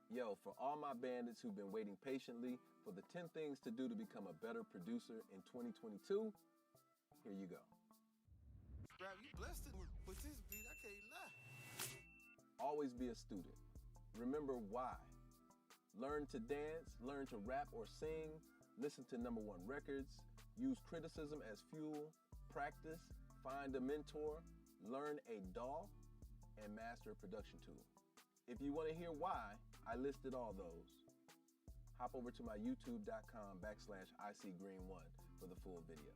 Yo, for all my bandits who've been waiting patiently for the 10 things to do to become a better producer in 2022, here you go. Rap, you blessed it with this beat, I can't lie. Always be a student. Remember why. Learn to dance, learn to rap or sing, listen to #1 records, use criticism as fuel, practice, find a mentor, learn a DAW, and master a production tool. If you want to hear why, I listed all those. Hop over to my youtube.com/ICGreen1 for the full video.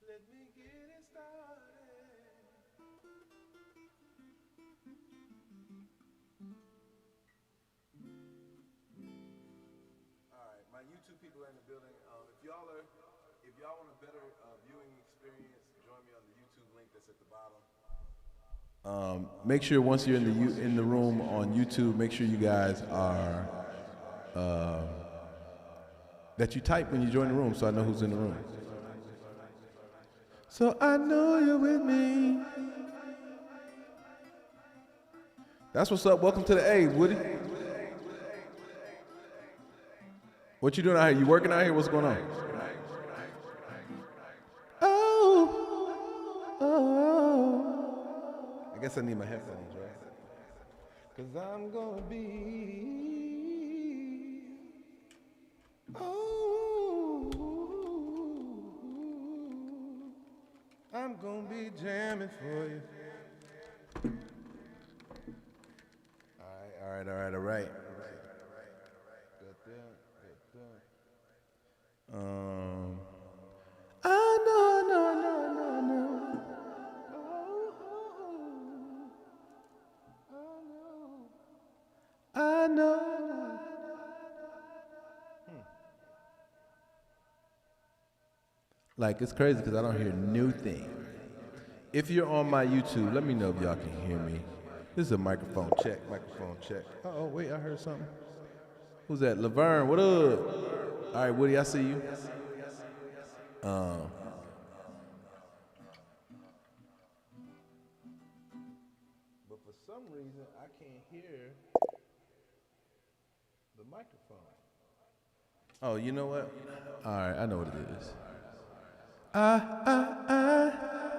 Let me get it started. All right, my YouTube YouTube people in the building. If y'all want a better viewing experience, join me on the YouTube link that's at the bottom. Make sure once you're in the room on YouTube, make sure you guys are that you type when you join the room, so I know who's in the room. So I know you're with me. That's what's up. Welcome to the A's, Woody. What you doing out here? You working out here? What's going on? Oh. I guess I need my headphones, right? Cause I'm gonna be. Oh. I'm gonna be jamming for you. All right. I know. Like, it's crazy because I don't hear new thing. If you're on my YouTube, let me know if y'all can hear me. This is a microphone check. Oh, wait, I heard something. Who's that? Laverne, what up? All right, Woody, I see you. But for some reason, I can't hear the microphone. Oh, you know what? All right, I know what it is.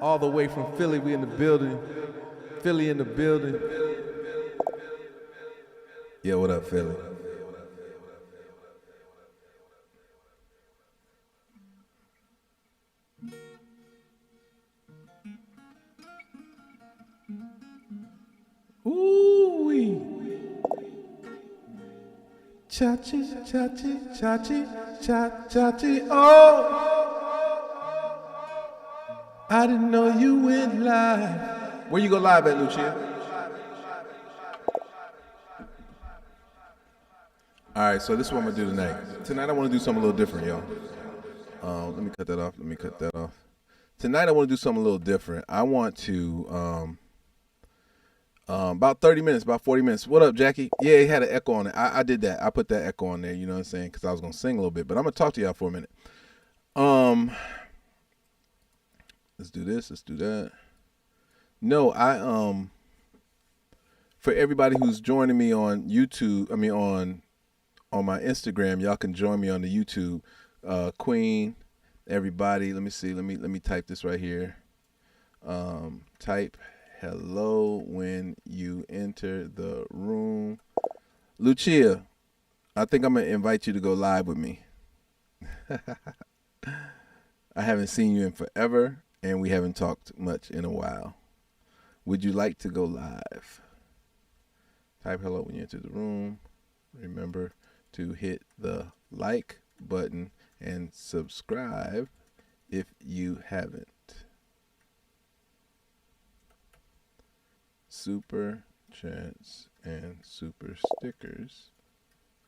All the way from Philly, we in the building. Philly in the building. Yeah, what up, Philly? Ooh-wee. Cha-chi, oh! I didn't know you went live. Where you go live at, Lucia? All right, so this is what I'm gonna do tonight. Tonight I want to do something a little different, y'all. Let me cut that off. Tonight I want to do something a little different. I want to about 30 minutes, about 40 minutes. What up, Jackie? Yeah, it had an echo on it. I did that. I put that echo on there, you know what I'm saying? Because I was going to sing a little bit. But I'm going to talk to y'all for a minute. Let's do this. Let's do that. No, for everybody who's joining me on YouTube, on my Instagram, y'all can join me on the YouTube. Queen, everybody, let me see. Let me type this right here. Type hello when you enter the room. Lucia, I think I'm going to invite you to go live with me. I haven't seen you in forever, and we haven't talked much in a while. Would you like to go live? Type hello when you enter the room. Remember to hit the like button and subscribe if you haven't. Super chats and super stickers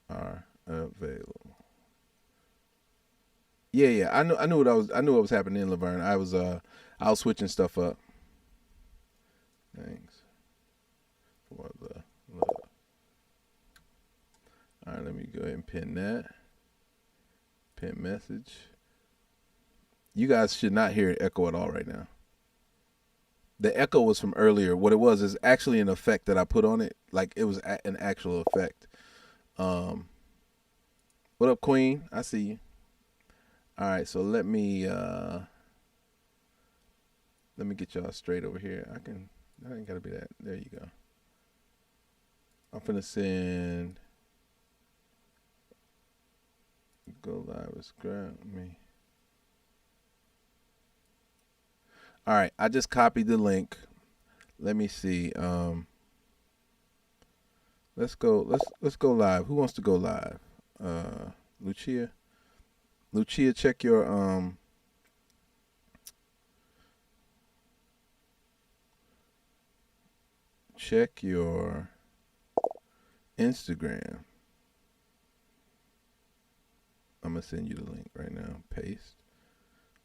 are available. Yeah. I knew what was happening in Laverne. I was switching stuff up. Thanks for the love. All right, let me go ahead and pin that. Pin message. You guys should not hear an echo at all right now. The echo was from earlier. What it was is actually an effect that I put on it. Like, it was an actual effect. What up, Queen? I see you. All right, so let me get y'all straight over here. I ain't gotta be that. There you go. I'm finna send. Go live with grab me. All right, I just copied the link. Let me see. Let's go live. Who wants to go live? Lucia. Lucia, check your Instagram. I'm going to send you the link right now. Paste.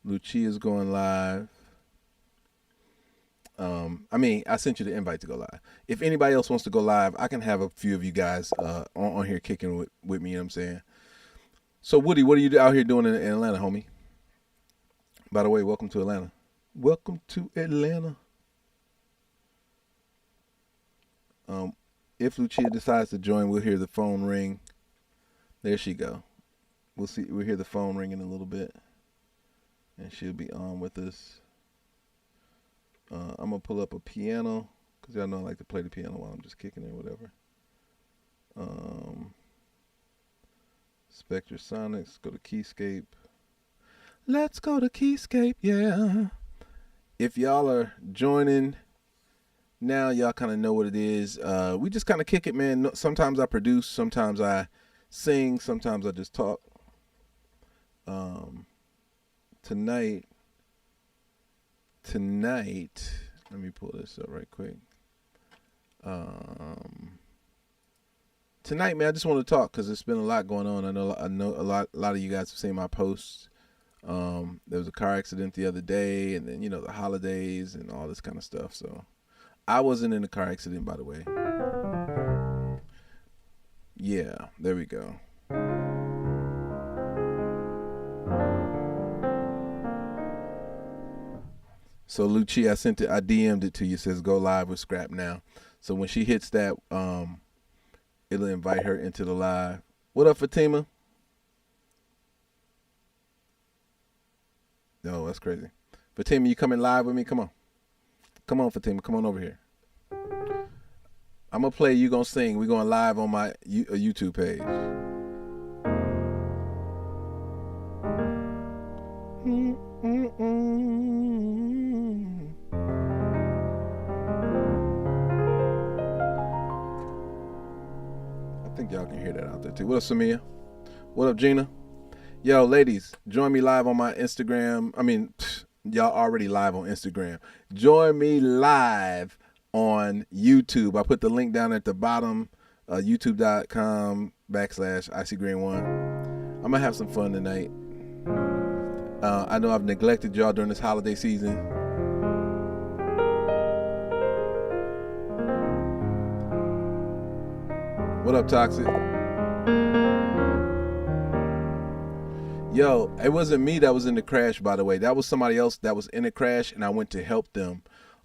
Lucia's going live. I sent you the invite to go live. If anybody else wants to go live, I can have a few of you guys on here kicking with me, you know what I'm saying? So, Woody, what are you out here doing in Atlanta, homie? By the way, welcome to Atlanta. Welcome to Atlanta. If Lucia decides to join, we'll hear the phone ring. There she go. We'll hear the phone ring in a little bit. And she'll be on with us. I'm going to pull up a piano, because y'all know I like to play the piano while I'm just kicking it or whatever. Spectrasonics, go to Keyscape. Let's go to Keyscape, yeah. If y'all are joining now, y'all kind of know what it is. We just kind of kick it, man. Sometimes I produce, sometimes I sing, sometimes I just talk. Tonight, let me pull this up right quick. Tonight, man, I just want to talk because there's been a lot going on. I know a lot of you guys have seen my posts. There was a car accident the other day, and then the holidays and all this kind of stuff. So I wasn't in a car accident, by the way. Yeah, there we go. So Lucci, I DM'd it to you. It says go live with Scrap now. So when she hits that, it'll invite her into the live. What up, Fatima? No, that's crazy. Fatima, you coming live with me? Come on, Fatima, come on over here. I'm gonna play. You gonna sing. We going live on my YouTube page. I think y'all can hear that out there too. What up, Samia? What up, Gina? Yo, ladies, join me live on my Instagram. Y'all already live on Instagram. Join me live on YouTube. I put the link down at the bottom, youtube.com/IcyGreen1. I'm going to have some fun tonight. I know I've neglected y'all during this holiday season. What up, Toxic? Yo, it wasn't me that was in the crash, by the way. That was somebody else that was in the crash, and I went to help them.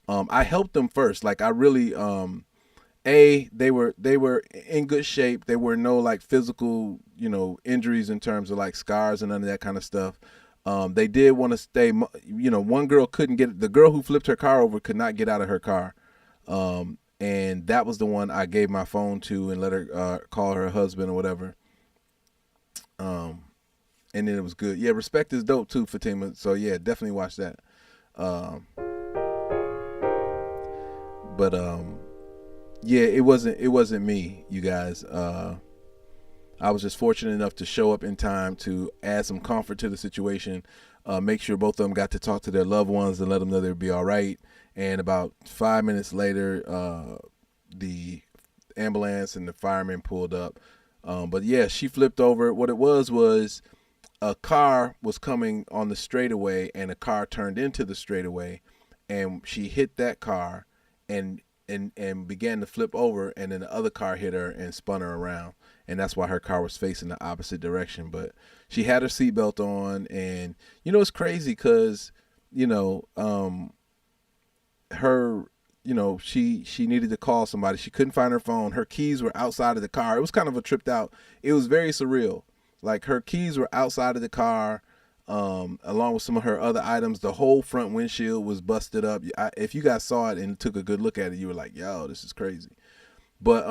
I helped them first. Like, I really, they were in good shape. There were no, like, physical, injuries in terms of, like, scars and none of that kind of stuff. They did want to stay, one girl couldn't get, the girl who flipped her car over could not get out of her car. And that was the one I gave my phone to and let her call her husband or whatever. And then it was good. Yeah, Respect is dope too, Fatima. So yeah, definitely watch that. Yeah, it wasn't me, you guys. I was just fortunate enough to show up in time to add some comfort to the situation, make sure both of them got to talk to their loved ones and let them know they'd be all right. And about 5 minutes later, the ambulance and the firemen pulled up. But yeah, she flipped over. What it was a car was coming on the straightaway, and a car turned into the straightaway, and she hit that car and began to flip over, and then the other car hit her and spun her around, and that's why her car was facing the opposite direction. But she had her seatbelt on, and it's crazy because her she needed to call somebody. She couldn't find her phone. Her keys were outside of the car. It was kind of a tripped out. It was very surreal. Like, her keys were outside of the car, along with some of her other items. The whole front windshield was busted up. If you guys saw it and took a good look at it, you were like, yo, this is crazy. But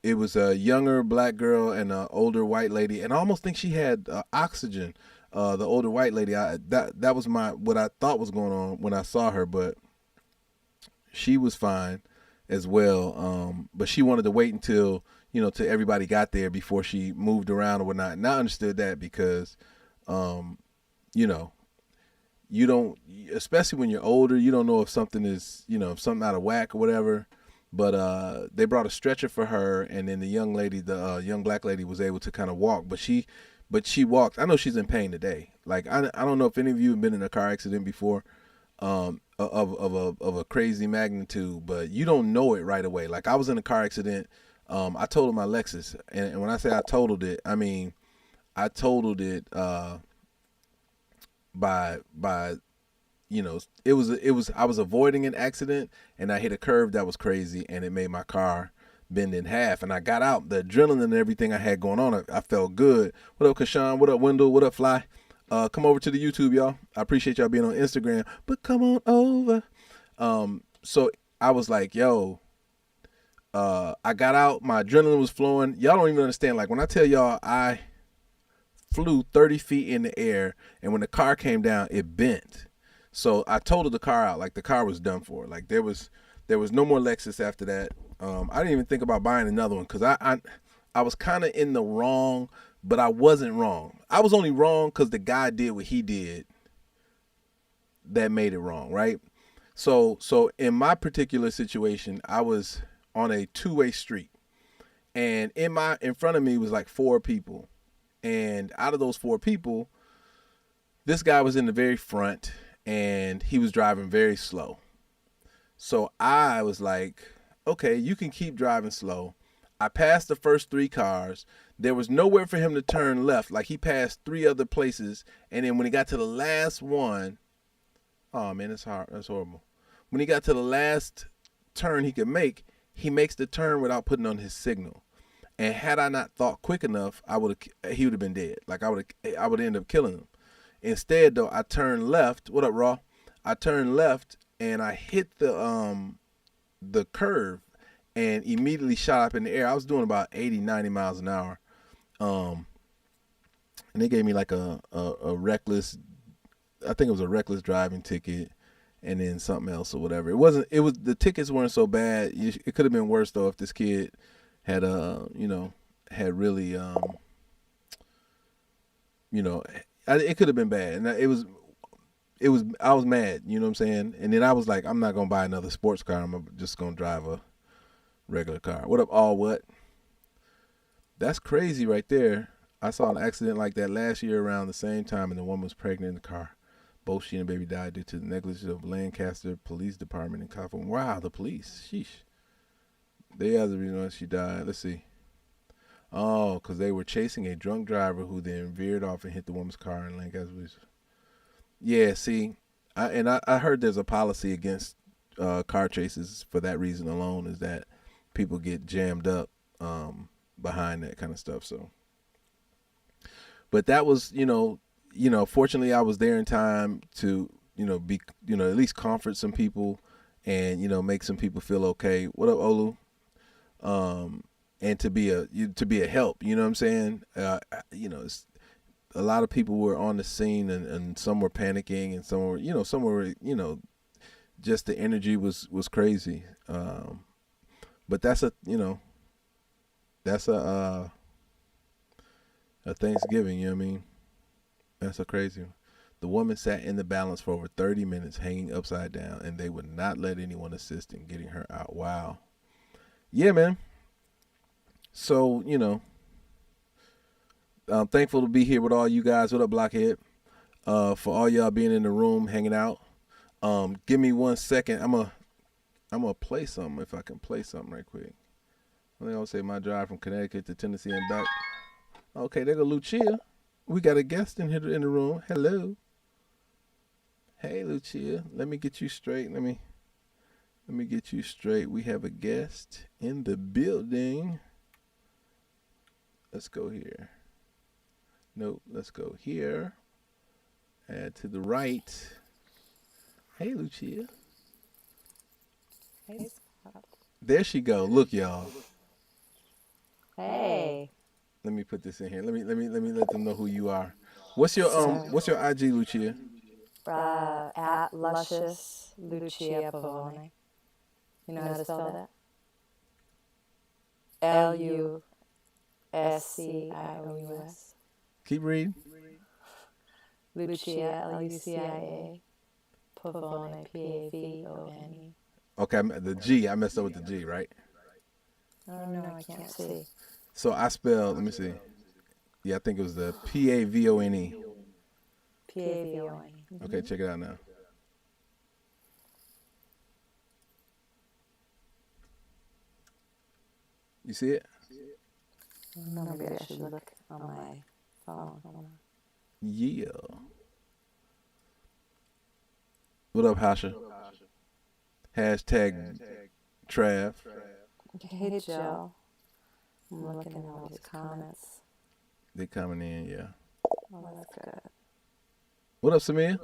it was a younger black girl and an older white lady, and I almost think she had oxygen. The older white lady, that was what I thought was going on when I saw her, but she was fine as well. But she wanted to wait until till everybody got there before she moved around or whatnot. And I understood that because, you don't, especially when you're older, you don't know if something is, if something out of whack or whatever. But they brought a stretcher for her, and then the young lady, the young black lady, was able to kind of walk. But she but she walked. I know she's in pain today. Like I don't know if any of you have been in a car accident before, of a crazy magnitude, but you don't know it right away. Like I was in a car accident. I totaled my Lexus, and when I say I totaled it, I mean I totaled it by it was I was avoiding an accident, and I hit a curve that was crazy, and it made my car bend in half. And I got out, the adrenaline and everything I had going on, I felt good. What up, Kashawn? What up, Wendell? What up, Fly? Come over to the YouTube, y'all. I appreciate y'all being on Instagram, but come on over. So I was like, yo, I got out, my adrenaline was flowing. Y'all don't even understand. Like when I tell y'all I flew 30 feet in the air, and when the car came down, it bent. So I totaled the car out. Like the car was done for. Like there was no more Lexus after that. I didn't even think about buying another one because I was kind of in the wrong, but I wasn't wrong. I was only wrong because the guy did what he did that made it wrong, right? So in my particular situation, I was on a two-way street, and in front of me was like 4 people, and out of those 4 people, this guy was in the very front, and he was driving very slow. So I was like, okay, you can keep driving slow. I passed the first 3 cars. There was nowhere for him to turn left. Like he passed 3 other places. And then when he got to the last one, oh man, that's hard. That's horrible. When he got to the last turn he could make, he makes the turn without putting on his signal. And had I not thought quick enough, he would have been dead. Like I would end up killing him. Instead though, I turned left. What up, Raw? I turned left and I hit the curve and immediately shot up in the air. I was doing about 80, 90 miles an hour. And they gave me like a reckless, I think it was a reckless driving ticket and then something else or whatever. The tickets weren't so bad. It could have been worse though if this kid had had really, it could have been bad. And I was mad, you know what I'm saying? And then I was like, I'm not going to buy another sports car. I'm just going to drive a regular car. What up, all what? That's crazy right there. I saw an accident like that last year around the same time, and the woman was pregnant in the car. Both she and the baby died due to the negligence of Lancaster Police Department in California. Wow, the police. Sheesh. They have the reason why she died. Let's see. Oh, because they were chasing a drunk driver who then veered off and hit the woman's car in Lancaster Police. Yeah, see, I heard there's a policy against car chases for that reason alone, is that people get jammed up behind that kind of stuff. So, but that was, fortunately I was there in time to, be, at least comfort some people and, make some people feel okay. What up, Olu? And to be a help, you know what I'm saying? It's, a lot of people were on the scene and some were panicking and some were, just the energy was crazy. But that's a Thanksgiving, you know what I mean? That's a crazy one. The woman sat in the balance for over 30 minutes hanging upside down, and they would not let anyone assist in getting her out. Wow. Yeah, man. So, I'm thankful to be here with all you guys. What up, Blockhead? For all y'all being in the room, hanging out. Give me 1 second. I'm gonna play something if I can play something right quick. I think I'll say my drive from Connecticut to Tennessee and back. Okay, there go Lucia. We got a guest in here in the room. Hello. Hey, Lucia. Let me get you straight. Let me get you straight. We have a guest in the building. Let's go here. Nope, let's go here. Add to the right. Hey, Lucia. Hey, Scott. There she go. Look, y'all. Hey. Let me put this in here. Let me let them know who you are. What's your IG, Lucia? At Luscious Lucia Pavone. You know how to spell that? LUSCIOUS. Keep reading. Lucia, LUCIA. Pavone, PAVONE. Okay, the G. I messed up with the G, right? Oh no, I can't see. So I spelled. Let me see. Yeah, I think it was the Pavone. Pavone. Okay, check it out now. You see it? No, maybe I should look on my phone. Hold on. Yeah. What up, Hasha? Hashtag Trav. Hey, Joe. I'm looking at all these comments. They coming in, yeah. Oh, that's good. What up, Samir?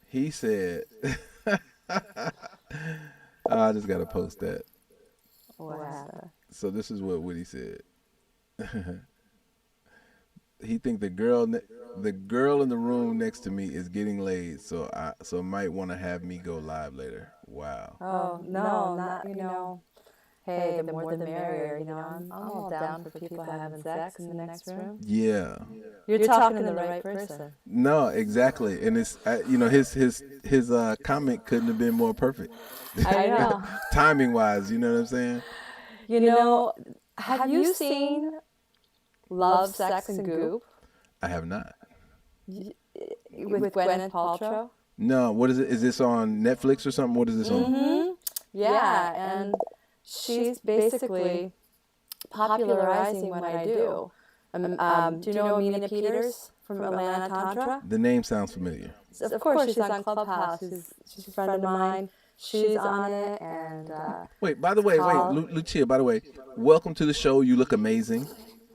He said, I just got to post that. What happened? So this is what Woody said. He think the girl in the room next to me is getting laid, so might want to have me go live later. Wow. Oh, no, not, hey, the more the merrier, I'm all down for people having sex in the next room. Yeah. You're talking to the right person. No, exactly, and it's his comment couldn't have been more perfect. I know. Timing wise, you know what I'm saying? Have you seen Love, Sex, and Goop? I have not. With Gwyneth Paltrow? No, what is it? Is this on Netflix or something? What is this on? Yeah, and she's basically popularizing what I do. Do you know Amina Peters from Atlanta Tantra? The name sounds familiar. Of course, she's on Clubhouse. She's a friend of mine. She's on it, and wait. By the way, Lucia. By the way, welcome to the show. You look amazing.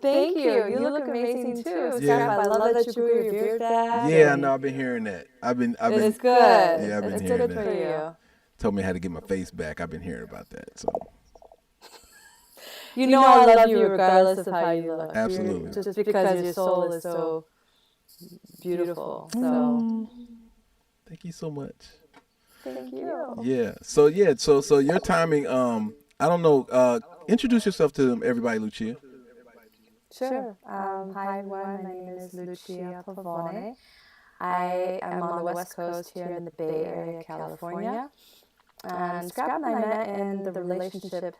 Thank you. You look amazing too. Yeah. I love that you grew your beard back. Yeah, I know. I've been hearing that. I've been. It's good. Yeah, I've been it's hearing good that. for you. Told me how to get my face back. I've been hearing about that. So. You know I love you regardless of how you look. Absolutely. Just because your soul is so beautiful. So. Thank you so much. Thank you. Yeah. So your timing. I don't know. Introduce yourself to everybody, Lucia. Sure. Hi, everyone. My name is Lucia Pavone. I am on the West Coast here in the Bay Area, California. And Scrap and I met in the relationship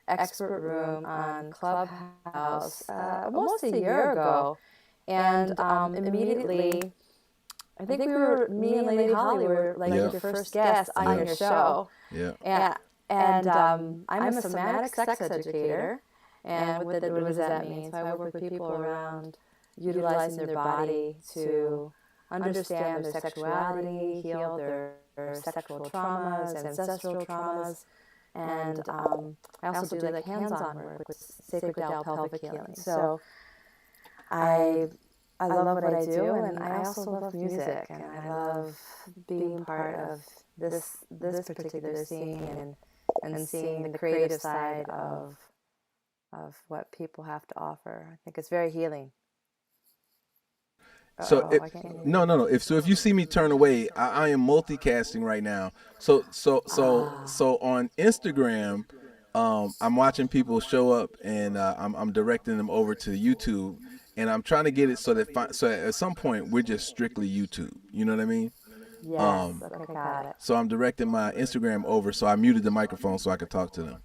expert room on Clubhouse almost a year ago. And immediately, I think me and Lady Holly were like your first guests on your show. Yeah. And I'm a somatic sex educator. And what does that mean? So I work with people around utilizing their body to understand their sexuality, heal their sexual traumas, ancestral traumas, and I also do like hands-on work with sacred down pelvic healing. So I love what I do, and I also love music, and I love being part of this particular scene and seeing the creative side of what people have to offer. I think it's very healing. So no. If you see me turn away, I am multicasting right now. So on Instagram, I'm watching people show up, and I'm directing them over to YouTube, and I'm trying to get it so at some point we're just strictly YouTube. You know what I mean? Yes. Okay, got it. So I'm directing my Instagram over, so I muted the microphone so I could talk to them.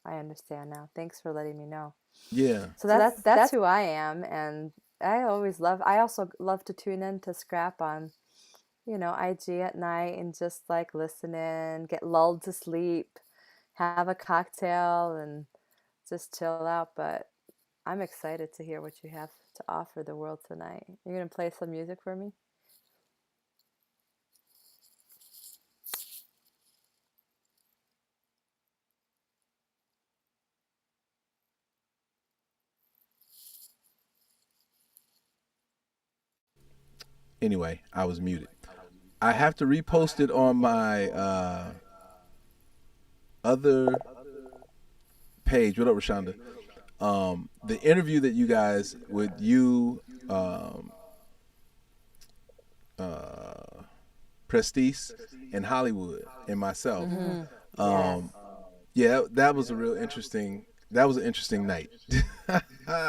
I understand now. Thanks for letting me know. Yeah. So that's who I am, and I also love to tune in to Scrap on, IG at night and just like listen in, get lulled to sleep, have a cocktail, and just chill out. But I'm excited to hear what you have to offer the world tonight. You're gonna play some music for me? Anyway, I was muted. I have to repost it on my other page. What up, Rashonda? The interview that you guys with you, Prestige, and Hollywood, and myself. Yeah, that was a real interesting. That was an interesting night. I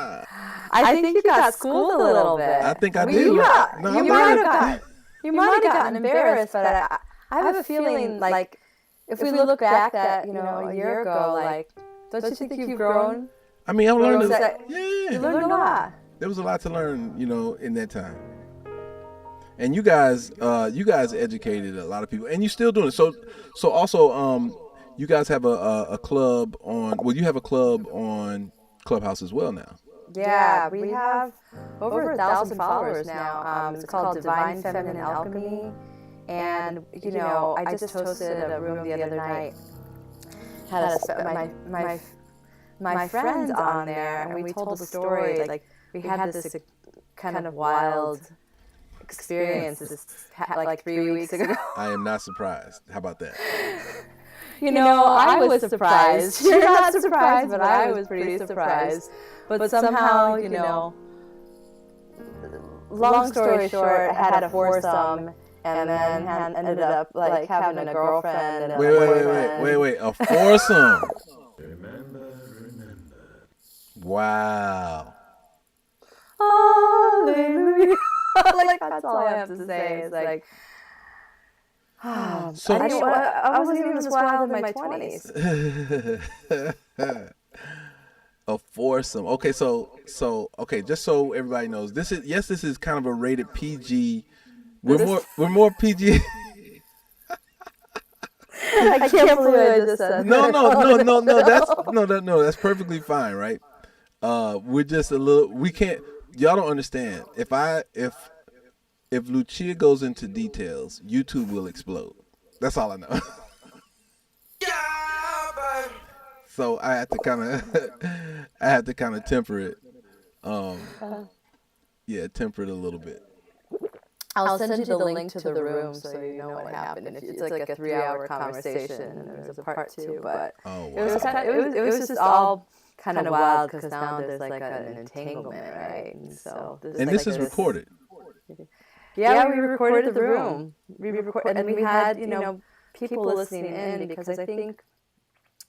think you got schooled a little bit. I think I did. You might have gotten embarrassed, but I have a feeling like if we look back at, a year ago, like, don't you think you've grown? I mean, I've learned. You learned a lot. There was a lot to learn, in that time. And you guys educated a lot of people, and you're still doing it. So also, you guys have a club on. Well, you have a club on Clubhouse as well now. Yeah, we have over 1,000 followers now. It's called Divine Feminine Alchemy, and I just hosted a room the other night. Had my friends on there, and we told the story. Like we had this kind of wild experience like 3 weeks ago. I am not surprised. How about that? I was surprised. You're not surprised, but I was pretty surprised. But somehow, long story short, I had a foursome, and then ended up like having a girlfriend and a boyfriend. Wait, a foursome. Remember. Wow. Hallelujah. Like that's all I have to say. Is like, so I wasn't even this wild in my 20s. A foursome. Okay, so just so everybody knows, this is kind of a rated PG. We're more PG. I can't believe I just said that. No. That's perfectly fine, right? We're just a little. We can't. Y'all don't understand. If Lucia goes into details, YouTube will explode. That's all I know. So I have to kind of temper it. Temper it a little bit. I'll send you the link to the room so you know what happened. It's like a 3-hour conversation, and there's a part 2. But wow. it was just all kind of wild because now there's like an entanglement, right? And so this is recorded. Yeah, we recorded the room. And we had people listening in because I think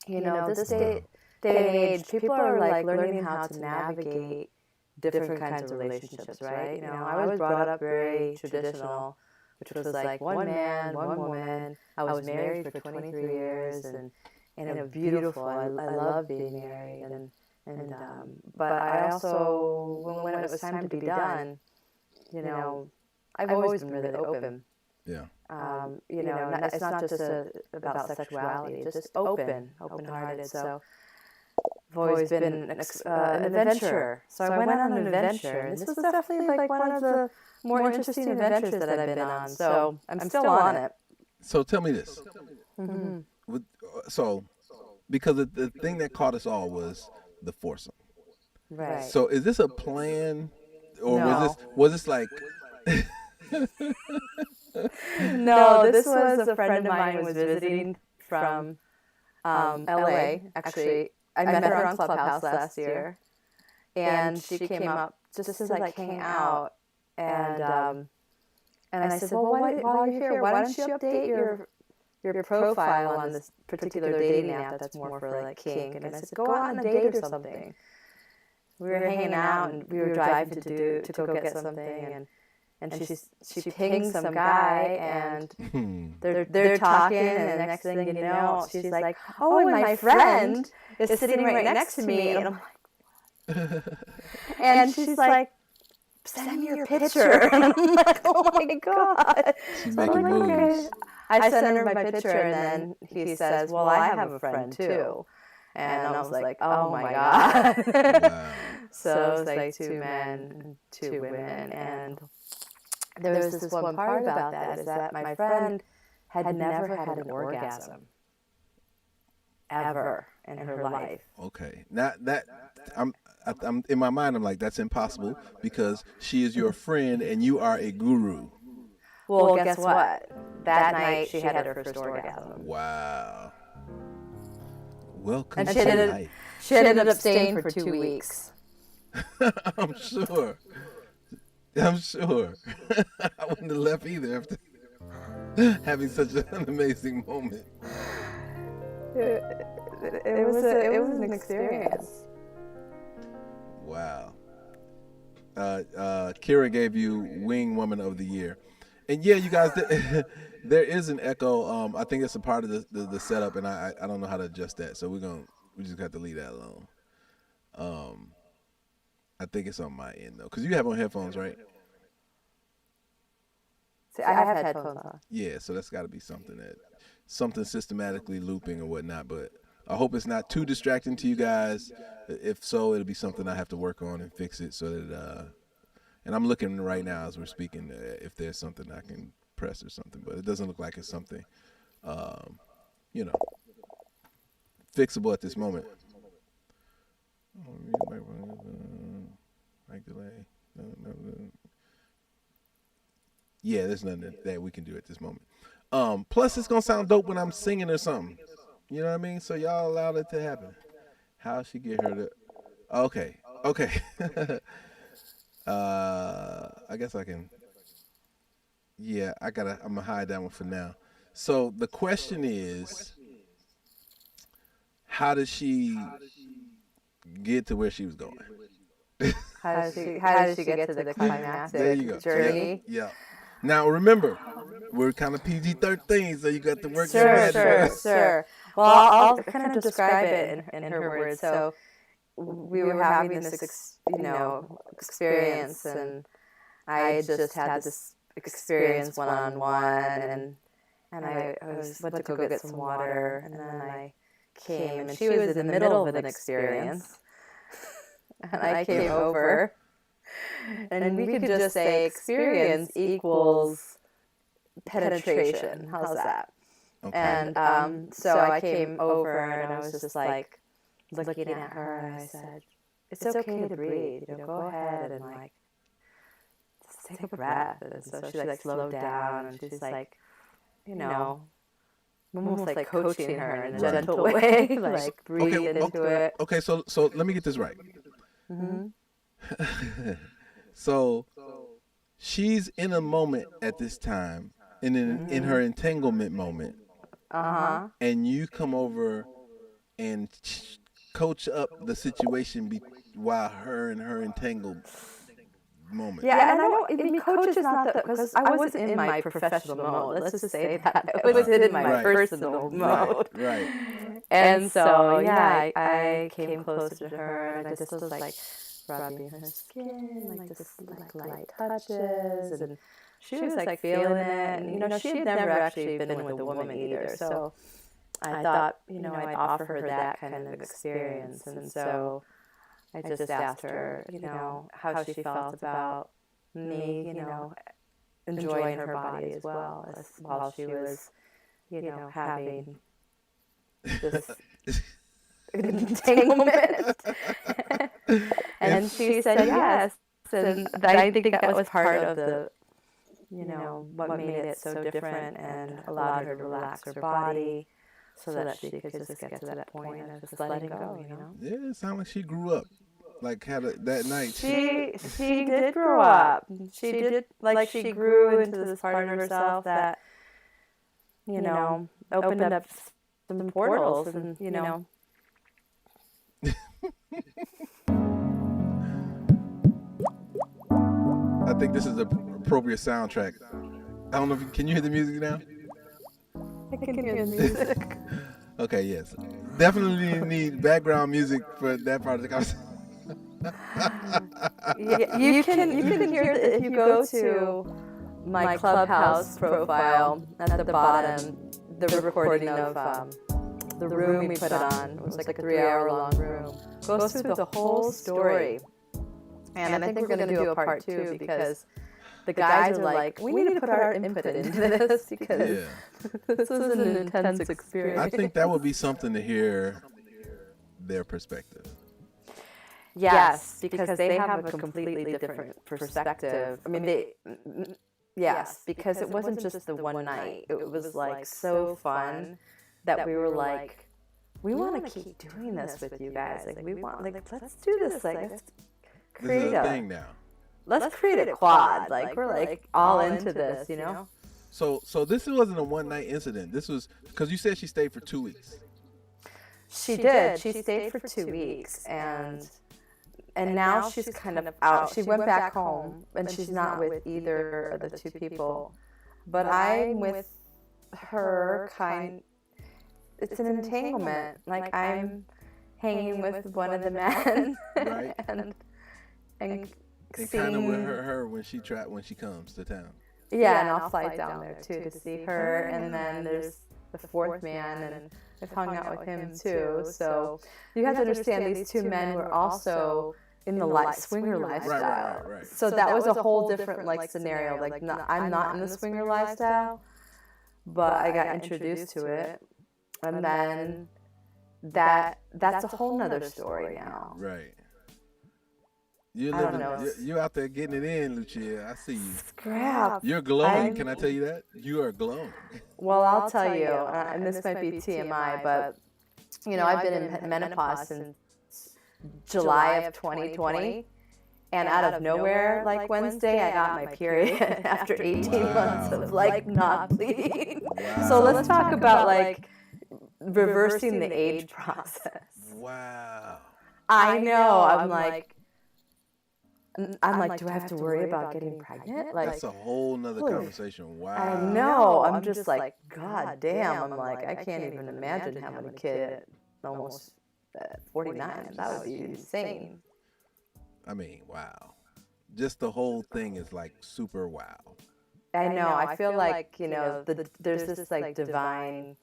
this day and age, people are like learning how to navigate different kinds of relationships, right? I was brought up very traditional, which was like one man, one woman. I was married for 23 years, and it was beautiful. I love being married, but I also, when it was time to be done, I've always been really open. Yeah. It's not just about sexuality. It's just open-hearted. So I've always been an adventurer. So I went on an adventure, and this was definitely like one of the more interesting adventures that I've been on. So I'm still on it. So tell me this. Mm-hmm. Because the thing that caught us all was the foursome. Right. So is this a plan, or No. was this like? No, this was a friend of mine who was visiting from LA. Actually, I met her on Clubhouse last year, and she came up just to like hang out. And I said, well, while you're here, why don't you update your profile on this particular dating app that's more for like kink? And I said, go out on a date or something. We were hanging out, and we were driving to go get something, and she pinged some guy, and they're talking, and the next thing you know, she's like, oh, and my friend is sitting right next to me, and I'm like, and she's like, send me your picture, and I'm like, oh my god. She's making moves. Okay. I sent her my picture, and then he says, well, I have a friend too. And I was like, oh my god. Wow. So it was like 2 men, 2 women, and there was this one part about that is that my friend had never had an orgasm ever in her life. Okay, now that I'm in my mind, I'm like, that's impossible because she is your friend and you are a guru. Well, guess what? That night she had her first orgasm. Wow. Welcome And to life. she ended up staying for 2 weeks. I'm sure. I wouldn't have left either after having such an amazing moment. It was an experience. Wow. Kira gave you Wing Woman of the Year. And yeah, you guys, There is an echo. I think it's a part of the setup, and I don't know how to adjust that. So we just got to leave that alone. Um, I think it's on my end though, because you have on headphones, right? See, I have headphones on. Yeah, so that's got to be something systematically looping or whatnot. But I hope it's not too distracting to you guys. If so, it'll be something I have to work on and fix it so that. And I'm looking right now as we're speaking if there's something I can press or something, but it doesn't look like it's something, fixable at this moment. Yeah, there's nothing that we can do at this moment. Plus, it's gonna sound dope when I'm singing or something. You know what I mean? So y'all allowed it to happen. How she get her to? Okay. I guess I can. Yeah, I'm gonna hide that one for now. So the question is, how did she get to where she was going? How did she get to the climactic journey? Yeah. Now remember, we're kind of PG-13, so you got to work your magic. Sure. Well, I'll kind of describe it in her words. So we were having this, experience, and I just had this experience one-on-one, and I went to go get some water, and then I came, and she was in the middle of an experience, and I came over. And we could just say experience equals penetration. How's that? Okay. And so I came over and I was just like looking at her and I said, "It's okay to breathe. Go ahead and just take a breath." And so she slowed down and she's like, almost like coaching her in a gentle way, like breathe into it. Okay, so let me get this right. Mm-hmm. So she's in a moment at this time, in her entanglement moment, and you come over and coach up the situation while her and her entangled moment. Yeah, and I mean, coach is not because I wasn't in my professional mode. Let's just say that I was in my personal mode. Right. And so, yeah, I came closer to her, and I just was like rubbing her skin, like just like light touches, and she was like feeling it. And she had never actually been with a woman either, so I thought, I'd offer her that kind of experience. And so I just asked her, how she felt about me, enjoying her body as well as while she was, having this entanglement. And she said yes. And I think that was part of the, what made it so different and allowed her to relax her body so that she could just get to that point of just letting go, Yeah, it sounded like she grew up. Like that night. She did grow up. She did, she grew into this part of herself that, opened up some portals and, I think this is the appropriate soundtrack. I don't know can you hear the music now? I can hear the music. Okay, yes. Definitely need background music for that part of the conversation. You can hear it if you go to my Clubhouse profile at the bottom, the recording of the room we put on. It was like a 3-hour-long room. Goes through the whole story. And I think we're going to do a part 2 because the guys are like, we need to put our input into this because this was an intense experience. I think that would be something to hear their perspective. Yes, because they have a completely different perspective. I mean, because it wasn't just the one night. It was like so fun that we were like, we want to keep doing this with you guys. Like we want, let's do this. Like let's create this is a thing now. Let's create a quad. Like we're like all into this, So this wasn't a one night incident. This was because you said she stayed for 2 weeks. She did. She stayed for 2 weeks and now she's kind of out. She went back home, and she's not with either of the two people. But I'm with her it's an entanglement. Like I'm hanging with one of the men, Right. and And seeing, kind of with her when she comes to town. yeah, and I'll fly down there too to see her. And then there's the fourth man, and I've hung out with him too. So you have to understand these two men were also in the swinger lifestyle. Right. So that was a whole different like scenario. Like I'm not in the swinger lifestyle, but I got introduced to it, and then that's a whole nother story now. Right. You're I don't living. know. You're out there getting it in, Lucia. I see you. Scrap. You're glowing. Can I tell you that? You are glowing. Well, I'll tell you, and this might be TMI, but you know, I've been in menopause since July of 2020, and out of nowhere, like Wednesday, I got my period after 18 months of like not bleeding. Wow. So let's talk about like reversing the age process. Wow. I know. I'm like, do I have to worry about getting pregnant? Like, That's a whole nother conversation. Wow. I know. I'm just like, God damn. I'm like, I can't even imagine having a kid at almost 49. That would be insane. I mean, wow. Just the whole thing is like super wow. I know. I feel like, you know, there's this like divine,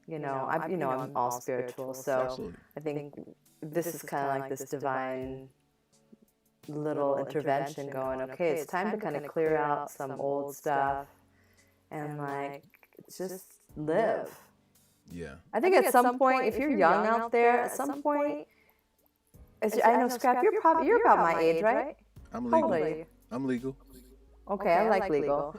you know, I'm all spiritual. So Absolutely. I think this is kind of like this divine little intervention going, okay, it's time to kind of clear out some old stuff and like just live. Yeah. I think at some point, if you're young out there, at some point, I know, Scrap, you're about my age, right? I'm How legal. old are you? I'm legal. Okay, I like legal.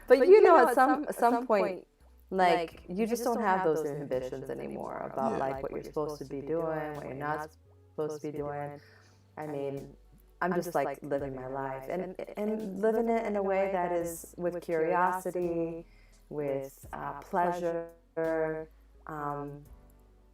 But you know, at some point, like you just don't have those inhibitions anymore about like what you're supposed to be doing, what you're not supposed to be doing. I mean, I'm just like living my life and living it in a way that is with curiosity, with pleasure.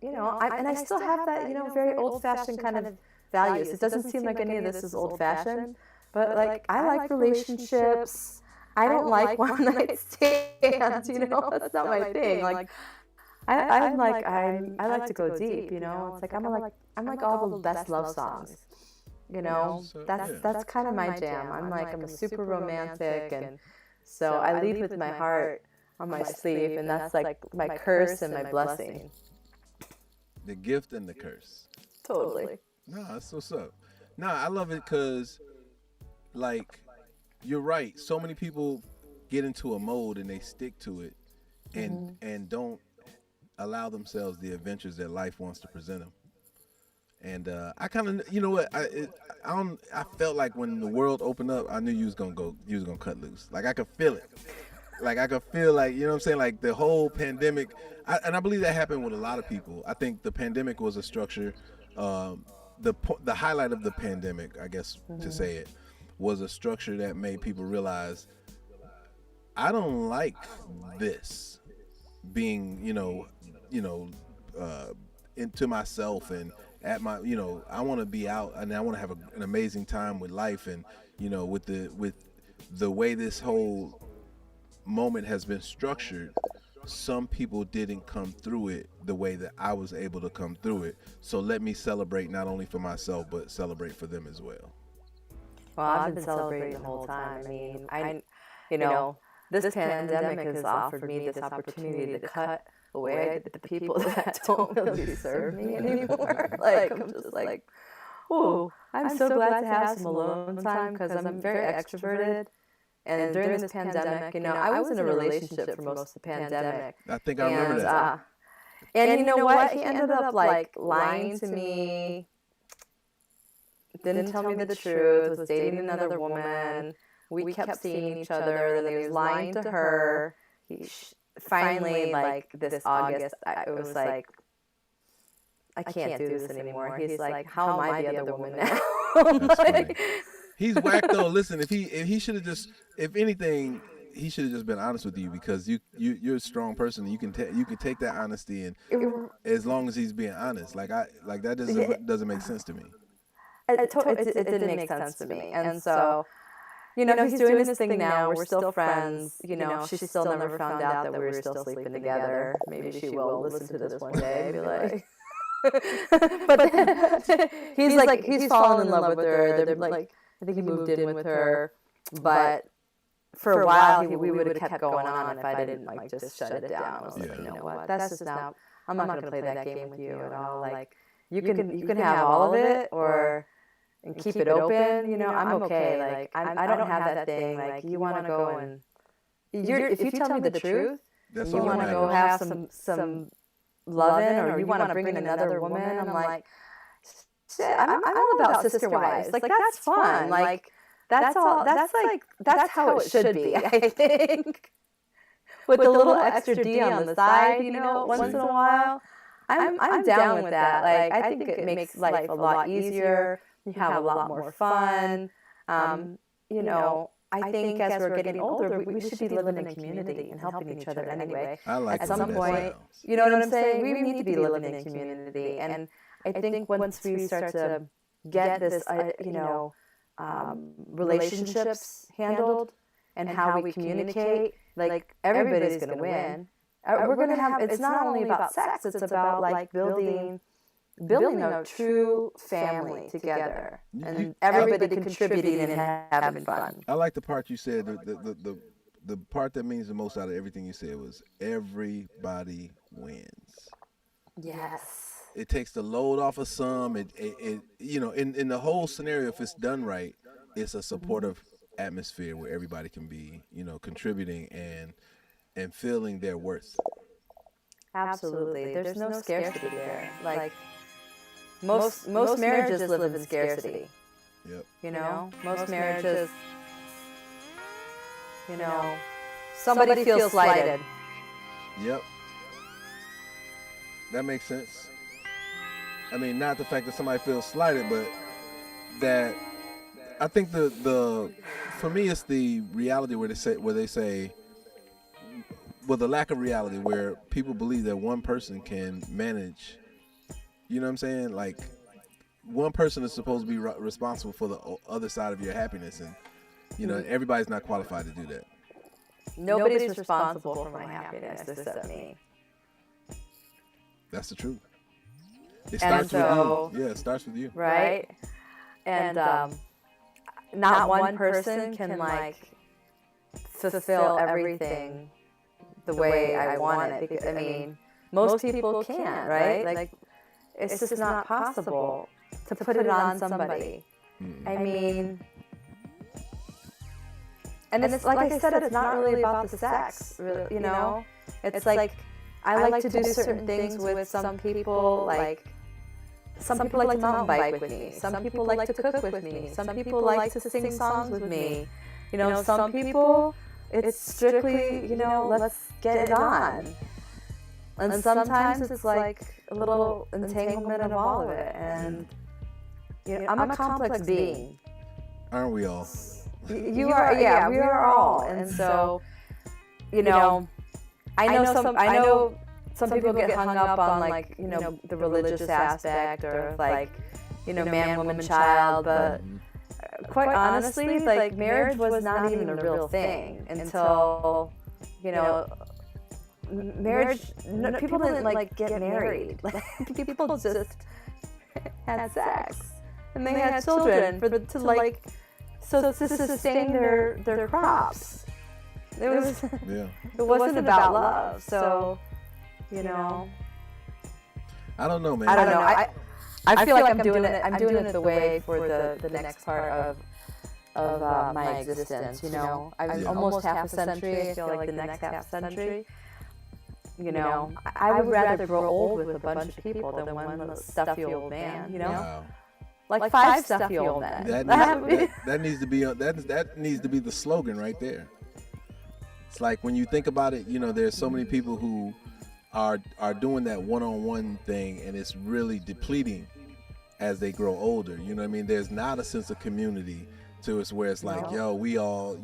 You know, and I still have that, you know, very old-fashioned kind of values. It doesn't seem like any of this is old-fashioned, but like I like relationships. I don't like one-night stands. You know, that's not my thing. Like I like to go deep. You know, it's like I'm like all the best love songs. You know, that's kind of my jam. I'm a super romantic, and so I lead with my heart on my sleeve, and that's like my curse and my blessing. The gift and the curse. Totally. No, that's what's up. No, I love it because, like, you're right. So many people get into a mode and they stick to it, and don't allow themselves the adventures that life wants to present them. And I kind of, you know what, I felt like when the world opened up, I knew you was gonna cut loose. Like I could feel it. Like I could feel like, you know what I'm saying, like the whole pandemic, and I believe that happened with a lot of people. I think the pandemic was a structure. The highlight of the pandemic, I guess to say it, was a structure that made people realize I don't like this being, into myself and at my, I want to be out and I want to have an amazing time with life, and with the way this whole moment has been structured, some people didn't come through it the way that I was able to come through it. So let me celebrate not only for myself but celebrate for them as well. Well, I've been celebrating the whole time. I mean, this pandemic has offered me this opportunity to cut away the people that don't really serve me anymore. Like, I'm just like, oh, I'm so glad to have some alone time because I'm very extroverted. And during this pandemic, I was in a relationship for most of the pandemic. I think I remember that. And you know what? He ended up like lying to me, didn't tell me the truth, was dating another woman. We kept seeing each other, then he was lying to her. Finally, like this August, it was like, I can't do this anymore. He's like, how am I the other woman now? That's funny. He's whack though. Listen, if he should have just, if anything, he should have just been honest with you, because you're a strong person. And you can take that honesty, and as long as he's being honest, that doesn't make sense to me. It didn't make sense to me, and so he's doing this thing now. We're still friends. She still never found out that we were still sleeping together. Maybe she will listen to this one day and be like, but then, he's fallen in love with her. They're like, I think he moved in with her, but for a while we would have kept going on if I didn't like just shut it down. I was like, you know what? That's just not. I'm not going to play that game with you at all. Like, you can have all of it and keep it open. I'm okay. Like, I don't have that thing. Like, you want to go and if you tell me the truth, you want to go have some loving, or you want to bring in another woman. I'm like, shit, I'm all about sister wives. Like, that's fun. Like, that's all. That's how it should be. I think. With a little extra D on the side, once in a while. I'm down with that. Like, I think it makes life a lot easier. You have a lot more fun. I think as we're getting older, we should be living in community and helping each other anyway. I like at some point, you know what I'm saying? We need to be living in community. And I think once we start to get this, relationships handled and how we communicate, like everybody's going to win. We're going to have, it's not only about sex, it's about like building a true family together and everybody contributing and having fun. I like the part you said, the part that means the most out of everything you said was everybody wins. Yes. It takes the load off of some. In the whole scenario, if it's done right, it's a supportive atmosphere where everybody can be, contributing and feeling their worth. Absolutely. There's no scarcity there. Like most marriages live in scarcity. Yep. Most marriages, somebody feels slighted. Yep. That makes sense. I mean, not the fact that somebody feels slighted, but that I think the for me it's the reality where they say the lack of reality where people believe that one person can manage. You know what I'm saying? Like, one person is supposed to be responsible for the other side of your happiness, and everybody's not qualified to do that. Nobody's responsible for my happiness except me. That's the truth. It starts with you. Yeah, it starts with you. Right? And not one person can like fulfill everything the way I want it. Because, I mean, most people can't, right? Like, it's just not possible to put it on somebody. I mean, and it's like I said, it's not really about the sex, really, It's like, I like to do certain things with some people, like, some people like to mountain bike with me. Some people like to cook with me. Some people like to sing songs with me. Some people, it's strictly, let's get it on. And sometimes it's like a little entanglement of all of it. And, I'm a complex being. Aren't we all? You are, yeah, we are all. And so, I know some people get hung up on like, the religious aspect or like, man, woman, child, but quite honestly, like marriage was not even a real thing until, marriage, people didn't like get married. People just had sex and they had children to sustain their crops. It wasn't about love. So, I don't know, man. I don't know. I feel like I'm doing it. I'm doing it the way for the next part of my existence. I'm almost half a century. I feel like the next half century. I would rather grow old with a bunch of people than one stuffy old man. Wow. Like 5 stuffy old men. That needs to be that needs to be the slogan right there. It's like when you think about it, there's so many people who are doing that one-on-one thing, and it's really depleting as they grow older. You know what I mean? There's not a sense of community to us where it's like, we all,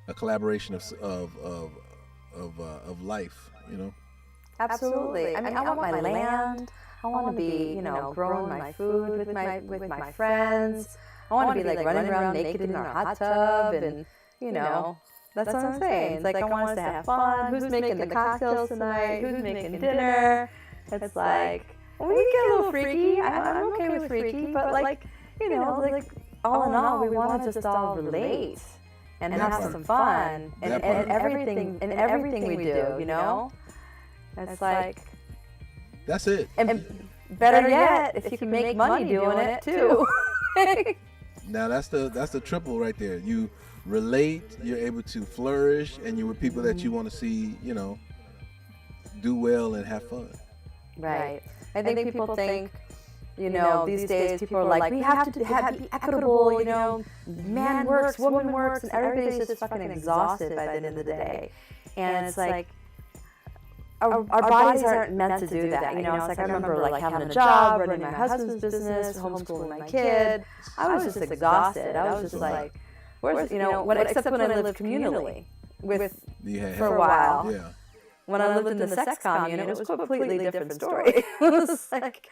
a collaboration of life. Absolutely. I mean, I want my land. I want to be, growing my food with my friends. I want to be like running around naked in our hot tub, and you know, that's what I'm saying. It's like I want us to have fun. Who's making the cocktails tonight? Who's making dinner? It's like we get a little freaky. I'm okay with freaky, but like, you know, like all in all, we want to just all relate and have some fun and everything we do. You know, it's like that's it. And better yet, if you can make money doing it too. Now that's the triple right there. You relate, you're able to flourish, and you're with people that you want to see, you know, do well and have fun. Right. I think people think, you know, these days people are like, we have to be equitable, you know, man works, woman works, and everybody's just fucking exhausted by the end of the day. And it's like, our bodies aren't meant to do that. You know, it's like I remember like having a job, running my husband's business, homeschooling my kid. I was just exhausted. I was just like, where's, you know, except when I lived communally for a while. Yeah. When I lived in the sex commune, it was a completely different story. It was like,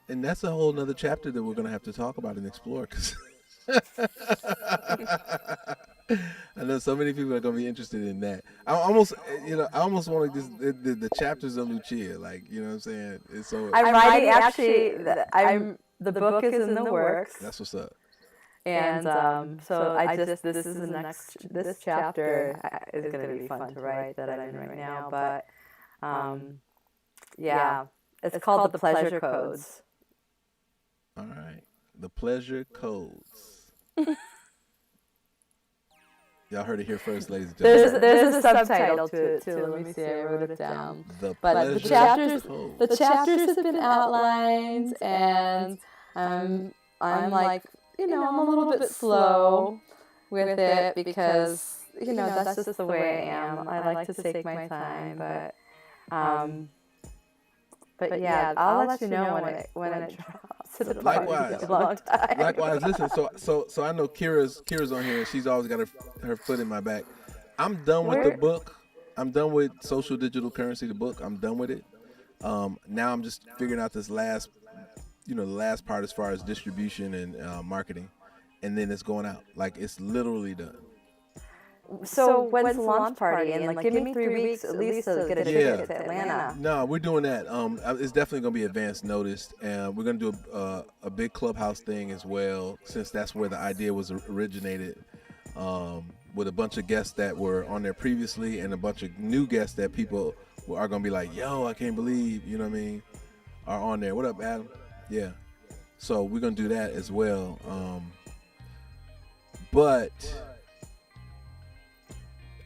and that's a whole nother chapter that we're going to have to talk about and explore, because I know so many people are going to be interested in that. I almost want to just the chapters of Lucia, like, you know what I'm saying? It's so I'm writing actually. The book is in the works. That's what's up. And so this chapter is going to be fun to write that I'm in right now. But yeah, it's called The Pleasure Codes. All right, The Pleasure Codes. Y'all heard it here first, ladies and gentlemen. There's a subtitle to it too. Let me see, I wrote it down. But the chapters have been outlined, and I'm like, you know, I'm a little bit slow with it because, you know, that's just the way I am. I like to take my time, but yeah, I'll let you know when it drops. It'll Likewise. be a long time. Likewise. Listen, so I know Kira's on here, and she's always got her foot in my back. I'm done with the book. I'm done with Social Digital Currency, the book. I'm done with it. Now I'm just figuring out this last part as far as distribution and marketing, and then it's going out. Like, it's literally done. So when's the launch party? And like, give me 3 weeks at least to get a ticket to Atlanta. No, we're doing that. It's definitely going to be advance noticed, and we're going to do a big clubhouse thing as well, since that's where the idea was originated, with a bunch of guests that were on there previously and a bunch of new guests that people are going to be like, yo, I can't believe, you know what I mean, are on there. What up, Adam? Yeah. So we're going to do that as well. But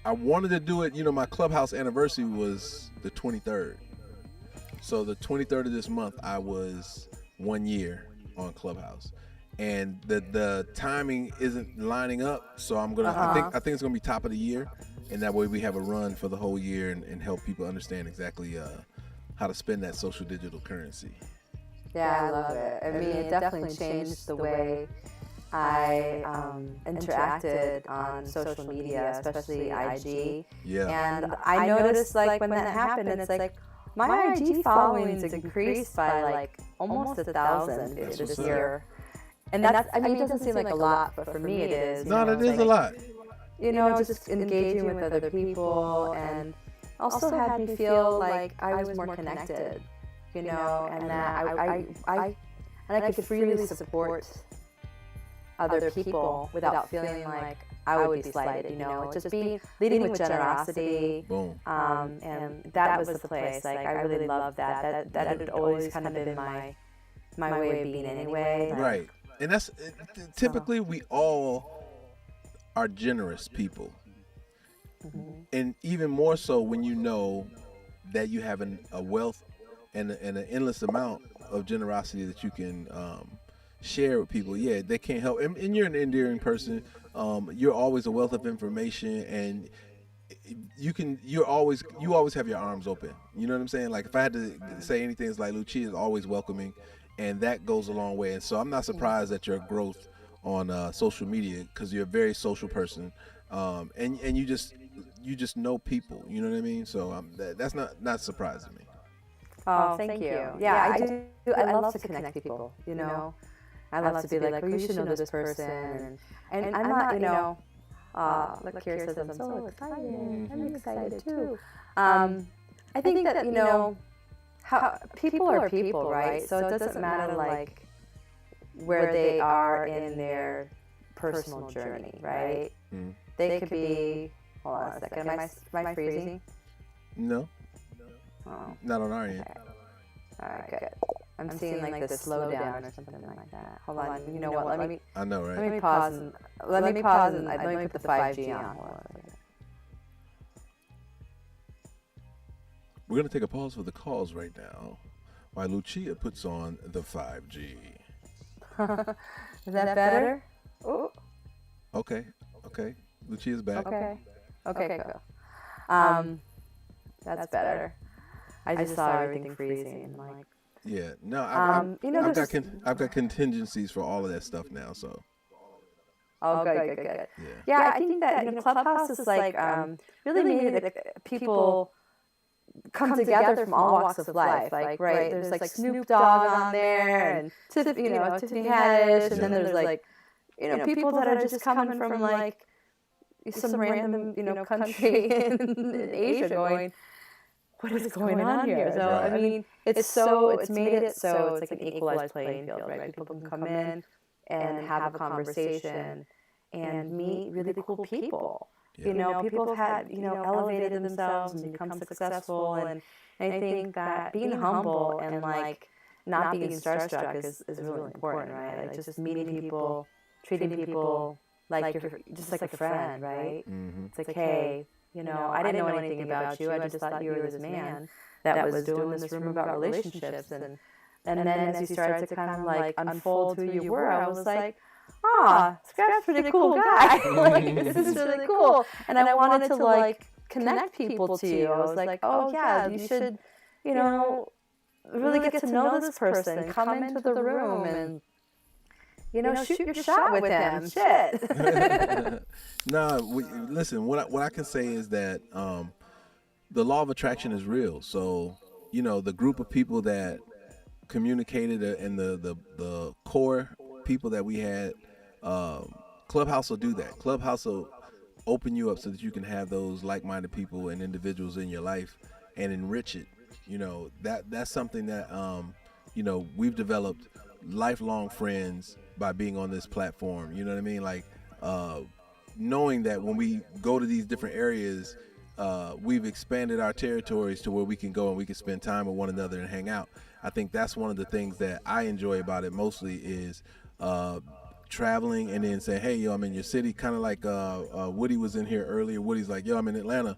I wanted to do it, you know, my clubhouse anniversary was the 23rd. So the 23rd of this month, I was 1 year on Clubhouse. And the timing isn't lining up, so I'm gonna. I think it's gonna be top of the year, and that way we have a run for the whole year and help people understand exactly how to spend that social digital currency. Yeah, I love it. I mean, it definitely changed the way I interacted on social media, especially IG. Yeah. And I noticed, like, when that happened, it's like my IG followings increased by like almost 1,000 this year. And that's, I mean, it doesn't seem like a lot, but for me it is. No, it is a lot. You know, just engaging with other people, and also had me feel like I was more connected, you know, and that I could freely support other people without feeling like I would be slighted, you know, just leading with generosity. Boom. And that was the place. Like, I really loved that. That had always kind of been my way of being anyway. Right. And that's typically we all are generous people. Mm-hmm. And even more so when you know that you have a wealth and an endless amount of generosity that you can share with people. Yeah, they can't help. And you're an endearing person. You're always a wealth of information, and you always have your arms open. You know what I'm saying? Like, if I had to say anything, it's like Lucia is always welcoming, and that goes a long way. And so I'm not surprised at your growth on social media, because you're a very social person, and you just know people. You know what I mean? So that's not surprising me. Oh, thank you. Yeah, I do. I love to connect people. You know, I love to be like, oh, you should know this person. And I'm not, like Kira says, I'm so excited. I'm excited too. I think that, how people are people, right? So it doesn't matter like where they are in their personal journey, right? They could be, hold on a second, am I freezing? No. Oh. Not on our end. Okay. All right, good. I'm seeing like the slowdown or something like that. Hold on, you know what? Let me. I know, right? Let me pause and let me put the 5G on. Hold on a second. We're gonna take a pause for the calls right now, while Lucia puts on the 5G. Is that better? Ooh. Okay. Lucia's back. Okay, cool. That's better. I just saw everything freezing and like. Yeah, no, I've got contingencies for all of that stuff now, so. Oh, good. Yeah, I think that Clubhouse is like really made it people come together from all walks of life. Like, right, there's like Snoop Dogg on there, and Tiffany Haddish, and then there's like, people that are just coming from like some random country in Asia, going, what is going on here? So I mean, it's made it so it's like an equalized playing field, right? People can come in and have a conversation and meet really cool people. Yeah. People have had, elevated themselves and become successful, and I think that being humble and like not being starstruck is really important, right? Like just meeting people, treating people like you're just like a friend, right? Mm-hmm. It's like, hey, I didn't know anything about you. I just thought you were this man that was doing this room about relationships, and then as you started to kind of like unfold who you were, I was like, Scrap's a pretty cool guy. Like, this is really cool. And I wanted to like connect people to you. I was like, oh yeah, you should, really get to know this person. Come into the room and, shoot your shot with him. Shit. Listen, what I can say is that the law of attraction is real. So, the group of people that communicated and the core people that we had, Clubhouse will do that. Clubhouse will open you up so that you can have those like-minded people and individuals in your life and enrich it. That's something that we've developed lifelong friends by being on this platform. You know what I mean? Like knowing that when we go to these different areas, we've expanded our territories to where we can go and we can spend time with one another and hang out. I think that's one of the things that I enjoy about it mostly is traveling and then say, hey, yo, I'm in your city. Kind of like Woody was in here earlier. Woody's like, yo, I'm in Atlanta.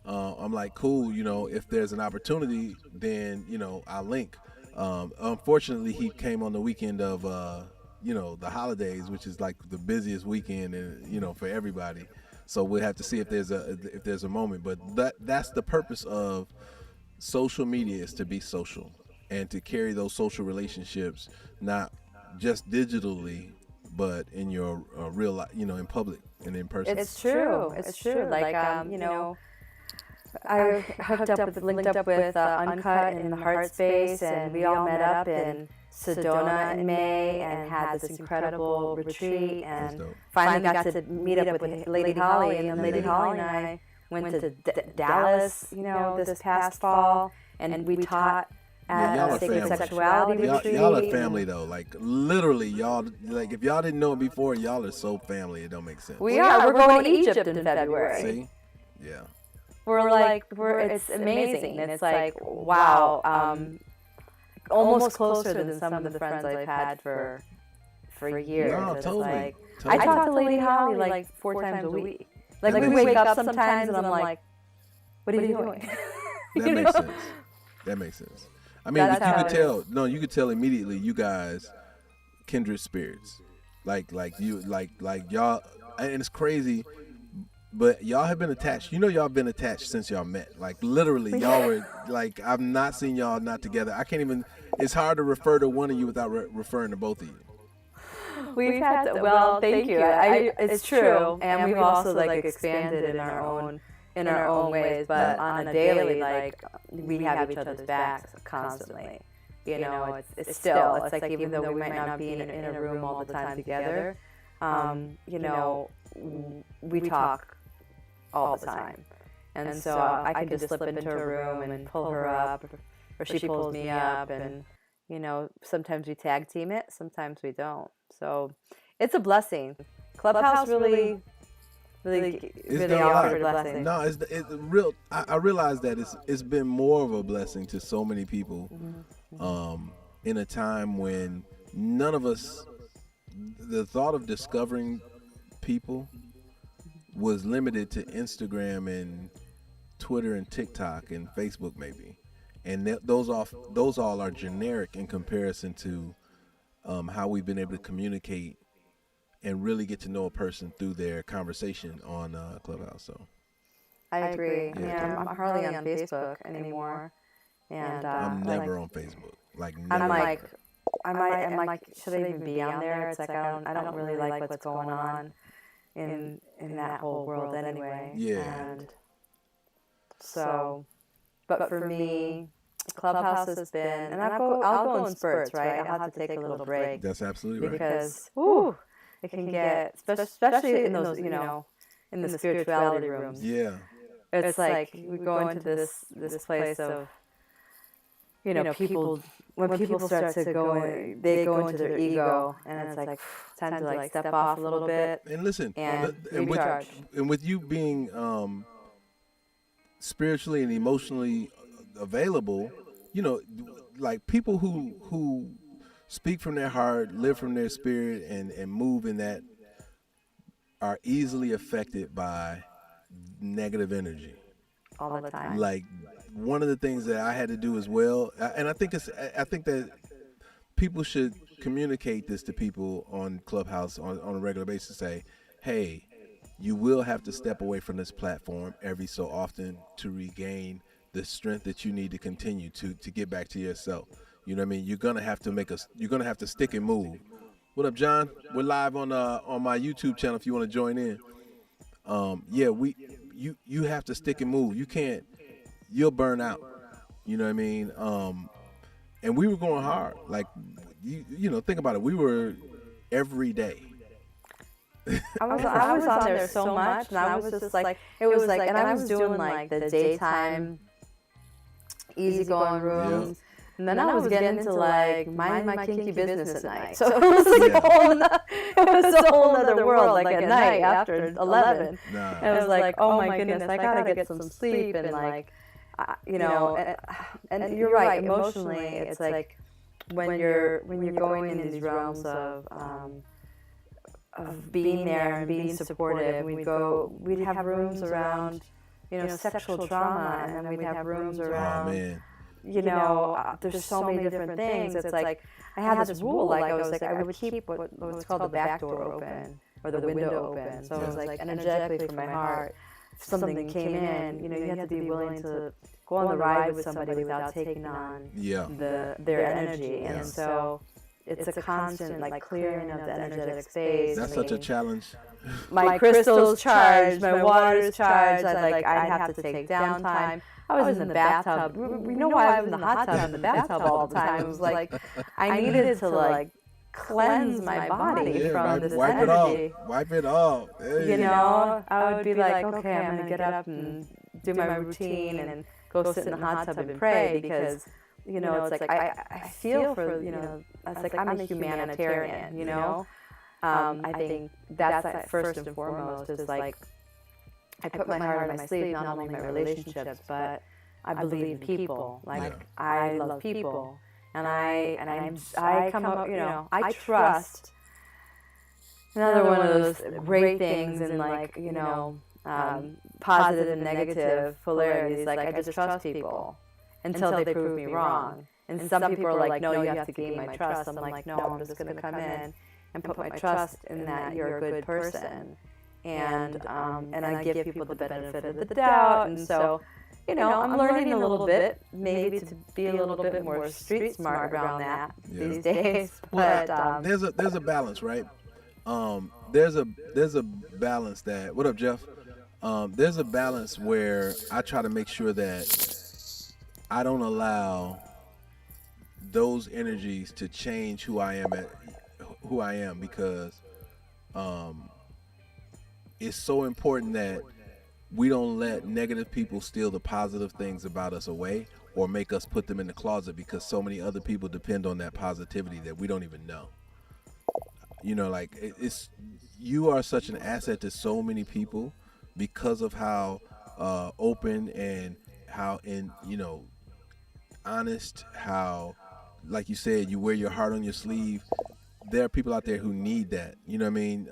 I'm like, cool. If there's an opportunity, then, I'll link. Unfortunately, he came on the weekend of, the holidays, which is like the busiest weekend, and, for everybody. So we'll have to see if there's a moment. But that's the purpose of social media, is to be social and to carry those social relationships, not just digitally, but in your real life, in public and in person. It's true. Like, I linked up with Uncut in the Heart Space, and we all met up in Sedona in May and had this incredible retreat, and finally got to meet up with Lady Holly, and then Lady Holly and I went to Dallas, this past fall, and we taught at a sacred sexuality retreat. Y'all are family though, like literally, y'all, like if y'all didn't know it before, y'all are so family, it don't make sense. We are. We're going to Egypt in February. See? Yeah. It's amazing. And it's like, wow, almost closer than some of the friends I've had for years. No, totally. I talk to Lady Holly like 4 times a week. Like we wake up sometimes and I'm like, what are you doing? That makes sense. I mean, you could tell immediately you guys kindred spirits. Like y'all, and it's crazy, but y'all have been attached. Y'all been attached since y'all met. Like literally, y'all were like, I've not seen y'all not together. I can't even, it's hard to refer to one of you without referring to both of you. We've had to, well, thank you. It's true. And we've also like expanded in our own ways, but on a daily, like we have each other's backs constantly. it's still, it's like even though we might not be in a room all the time together, we talk all the time. And so I can just slip into a room and pull her up, or she pulls me up, and sometimes we tag team it, sometimes we don't. So it's a blessing. Clubhouse really offered a blessing. No, it's real. I realize that it's been more of a blessing to so many people, in a time when none of us, the thought of discovering people was limited to Instagram and Twitter and TikTok and Facebook maybe, and those all are generic in comparison to how we've been able to communicate and really get to know a person through their conversation on Clubhouse. So I agree. Yeah. I'm hardly on Facebook anymore, and I'm never on Facebook. Like I'm never. I'm like, should I even be on there? It's like I don't really like what's going on in that whole world anyway. Yeah. And so, but for me, Clubhouse has been, and I'll go in spurts, right? I'll have to take a little break. That's absolutely right. Because it can get, especially in those, in the spirituality rooms. Yeah. It's like we go into this place of, people, when people start to they go into their ego, and it's like time to like step off a little bit. And listen, and with you being spiritually and emotionally available, like people who speak from their heart, live from their spirit, and move in that are easily affected by negative energy. All the time. Like one of the things that I had to do as well, and I think that people should communicate this to people on Clubhouse on a regular basis. Say, hey, you will have to step away from this platform every so often to regain the strength that you need to continue to get back to yourself. You know what I mean? You're gonna have to stick and move. What up, John? We're live on my YouTube channel if you want to join in. You have to stick and move. You can't, you'll burn out. You know what I mean? And we were going hard. Like think about it. We were every day. I was on there so much, and I was just like, it was like, and I was doing like the daytime easygoing rooms. Yeah. And then I was getting into like mind my kinky business at night. So it was like a whole other world, like at night after 11. Nah. And it was like, oh my goodness, I gotta get some sleep, and like, and you're right, emotionally, it's like when you're going in these realms of being there and being supportive. We'd have rooms around, sexual trauma, and then we'd have rooms around. Oh, man. There's so many different things. It's like I had this rule, like I would keep what's called the back door open or the window open. So it was like energetically from my heart, if something came in, you have to be willing to go on the ride with somebody without taking on their energy. And so it's a constant like clearing of the energetic space. That's such a challenge. My crystal's charged, my water's charged. I'd have to take downtime. I was in the bathtub. We know why I was in the hot tub and the bathtub all the time. It was like I needed to like cleanse my body from this energy. Wipe it off. Hey. I would be like, okay, I'm gonna get up and do my routine and go sit in the hot tub and pray, because it's like I feel for it's like I'm a humanitarian. I think that's like first and foremost is like I put my heart on my sleeve, not only my relationships, but I believe in people. Like I love people, and I come up, I trust. Another one of those great things in like positive and negative polarities. Like I just trust people until they prove me wrong. And some people are like, no, you have to gain my trust. I'm like, no, I'm just going to come in and put my trust in that you're a good person. And I give people the benefit of the doubt, and so I'm learning a little bit, maybe to be a little bit more street smart around that these days. But there's a balance, right? There's a balance that. What up, Jeff? There's a balance where I try to make sure that I don't allow those energies to change who I am, because it's so important that we don't let negative people steal the positive things about us away or make us put them in the closet, because so many other people depend on that positivity that we don't even know. You know, like you are such an asset to so many people because of how open and how honest, how, like you said, you wear your heart on your sleeve. There are people out there who need that. You know what I mean?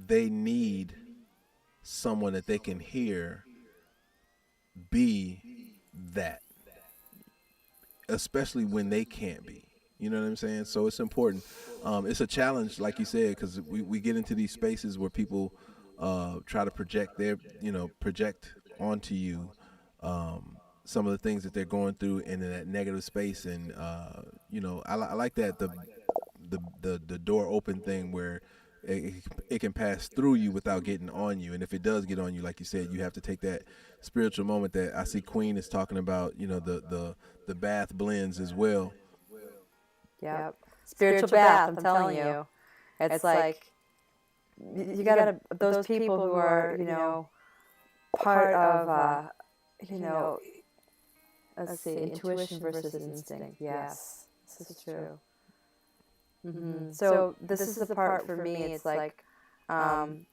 They need someone that they can hear be that, especially when they can't be. You know what I'm saying? So it's important. It's a challenge, like you said, because we get into these spaces where people try to project project onto you some of the things that they're going through in that negative space. And I like that the door open thing, where it can pass through you without getting on you. And if it does get on you, like you said, you have to take that spiritual moment that I see Queen is talking about. The bath blends as well. Yep. Spiritual bath, I'm telling you. It's like, you gotta, those people who are, part of, let's see, intuition versus instinct. Yes, this is true. Mm-hmm. So this is the part for me, it's like, I'm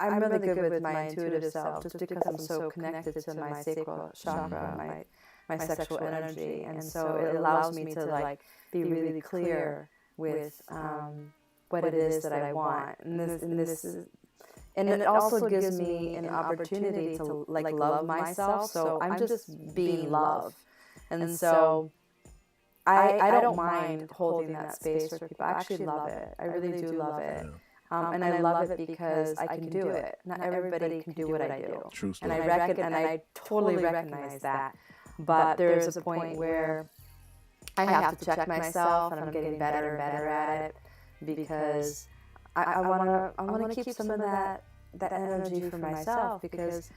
really good with my intuitive self, just because I'm so connected to my sacral chakra, my sexual energy, and so it allows me to like be really clear with what it is that I want, and it also gives me an opportunity to like love myself. So I'm just being love, and so I don't mind holding that space for people. I actually love it. I really do love it. And I love it because I can do it. Not everybody can do what I do. True story. And I totally recognize that. But there's a point where I have to check myself, and I'm getting better and better at it, because I want to keep some of that energy for myself, because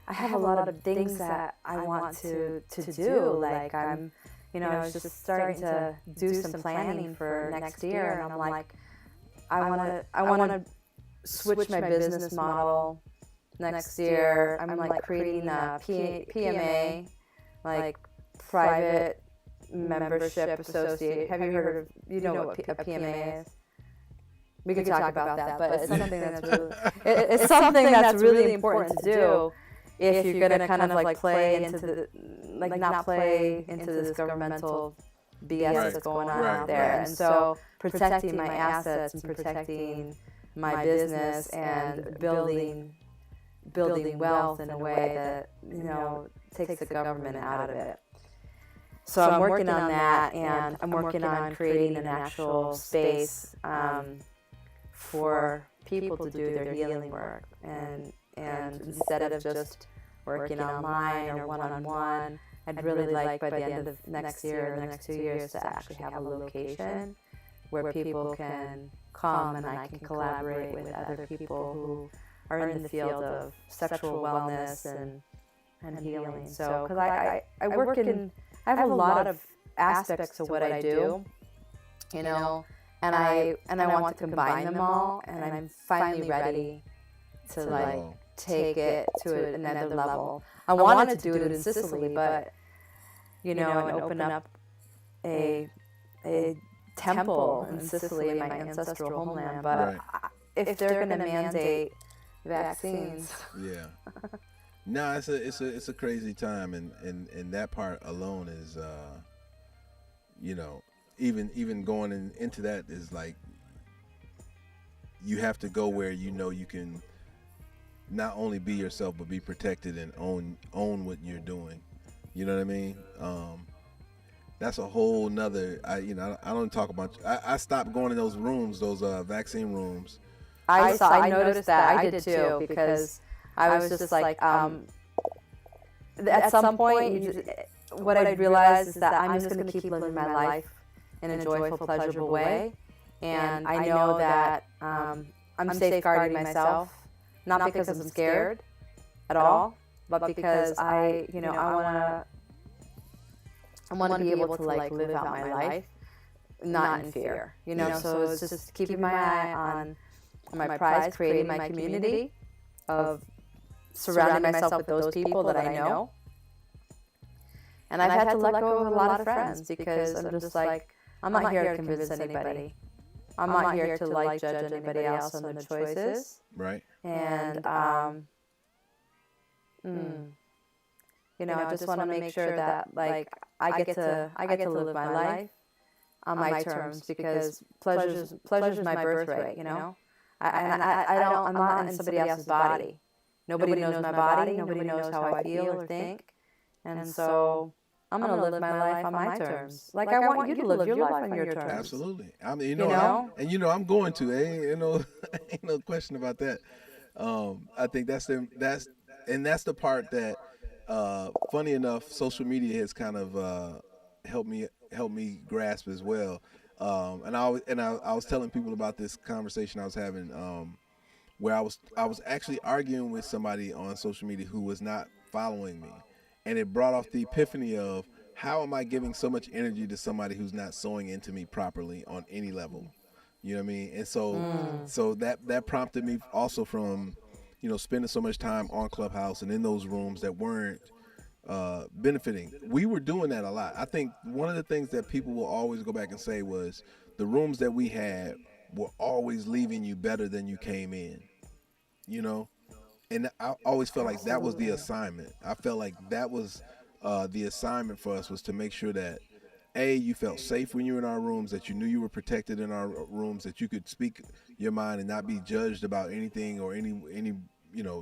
I have a lot of things that I want to do. Like I was just starting to do some planning for next year, and I'm like, I want to switch my business model next year. I'm like creating a PMA, like private membership associate. Have you heard of, what a PMA is? We could talk about that, but it's something it's something that's really important to do if you're going to kind of like play into not play into this governmental BS that's going on out there. And so protecting my assets and protecting my business and building wealth in a way that, takes the government out of it. So I'm working on that, and I'm working on creating an actual space for people to do their healing work, and instead of just working online or one-on-one, I'd really like by the end of next year or the next 2 years to actually have a location where people can come and I can collaborate with other people who are in the field of sexual wellness and healing. So, because I have a lot of aspects to what I do, and I want to combine them all, and I'm finally ready to like take it to another level. I wanted to do it in Sicily, but and open up a temple in Sicily, in my ancestral homeland. But if they're going to mandate vaccines, no, it's a crazy time, and that part alone is even going into that is like, you have to go where you can not only be yourself but be protected and own what you're doing. You know what I mean? That's a whole nother. I don't talk about. I stopped going in those rooms, those vaccine rooms. I noticed that. I did too, because I was just like, at some point, what I realized is that I'm just going to keep living my life in a joyful, pleasurable way, and I know that I'm safeguarding myself, not because I'm scared at all, but because I want to I want to be able to like live out my life, not in fear, you know. So it's just keeping my eye on my prize, creating my community of surrounding myself with those people that I know. And I've had to let go of a lot of friends because I'm just like, I'm not here to convince anybody. I'm not here to like judge anybody else on their choices. Right. And you know, I just want to make sure that like I get to live my life on my terms because pleasure's my birthright, you know. I'm not in somebody else's body. Nobody knows my body. Nobody knows how I feel or think, and so I'm gonna live my life on my terms. Like I want you to live your life on your terms. Absolutely. I mean, you know? I'm going to. Ain't no question about that. I think that's the part that, funny enough, social media has kind of helped me grasp as well. And I was telling people about this conversation I was having, where I was actually arguing with somebody on social media who was not following me, and it brought off the epiphany of how am I giving so much energy to somebody who's not sewing into me properly on any level. You know what I mean? And so that prompted me also from, spending so much time on Clubhouse and in those rooms that weren't benefiting. We were doing that a lot. I think one of the things that people will always go back and say was the rooms that we had were always leaving you better than you came in, and I always felt like that was the assignment. I felt like that was the assignment for us, was to make sure that you felt safe when you were in our rooms, that you knew you were protected in our rooms, that you could speak your mind and not be judged about anything or any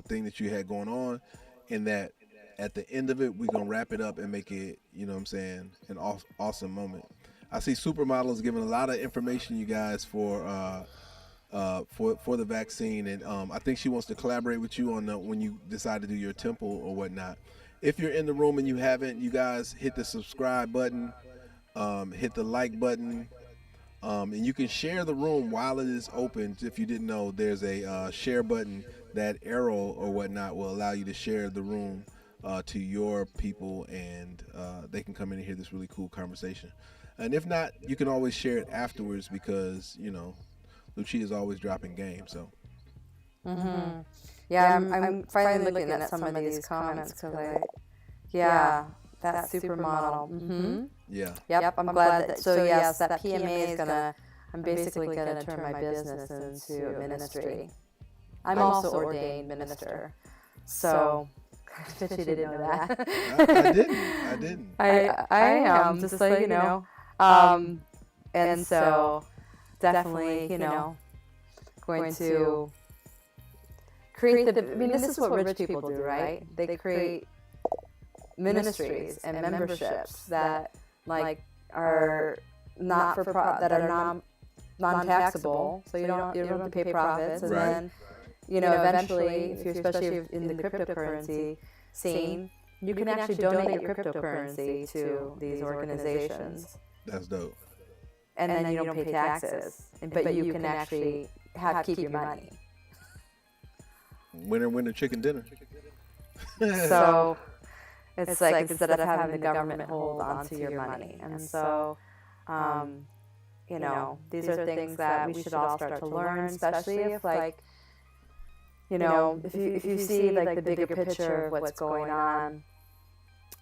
thing that you had going on, and that at the end of it, we're going to wrap it up and make it, an awesome moment. I see Supermodel is giving a lot of information, you guys, for the vaccine, and I think she wants to collaborate with you on when you decide to do your temple or whatnot. If you're in the room and you haven't, you guys hit the subscribe button, hit the like button, and you can share the room while it is open. If you didn't know, there's a share button. That arrow or whatnot will allow you to share the room to your people, and they can come in and hear this really cool conversation. And if not, you can always share it afterwards because, Lucia is always dropping game. So. Mm-hmm. Yeah, I'm finally looking at some of these comments because that supermodel. Mm-hmm. Yeah. Yep. I'm glad that. So yes, that PMA is I'm basically gonna turn my business into a ministry. I'm also ordained minister, so. I bet you didn't know that. I didn't. I am just like and so definitely going to create this is what rich people do, right? They create ministries and memberships that are not that are non-taxable, so you don't have to pay profits, and then eventually, especially if in the cryptocurrency scene, you can actually donate your cryptocurrency to these organizations. That's dope. And then you don't pay taxes, but you can actually keep your money. Winner, chicken dinner. So it's like instead of having the government hold onto your money, and so these are things that we should all start to learn, especially if if you see the bigger picture of what's going on,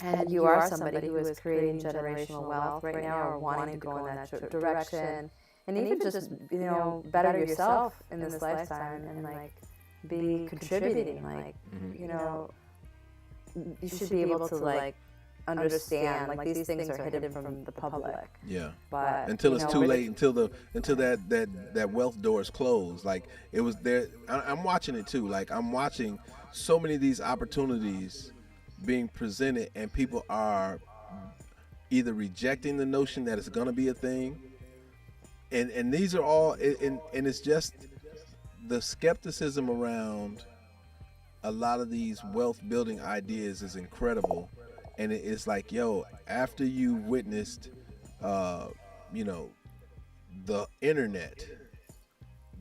and you are somebody who is creating generational wealth right now or wanting to go in that direction, and even just better yourself in this lifetime and be contributing, you should be able to understand these things are hidden from the public. Yeah. But until it's too late, until that wealth door is closed. It was there. I'm watching it too. I'm watching so many of these opportunities being presented, and people are either rejecting the notion that it's going to be a thing, and these are all, and it's just the skepticism around a lot of these wealth building ideas is incredible. And it's after you witnessed, the internet,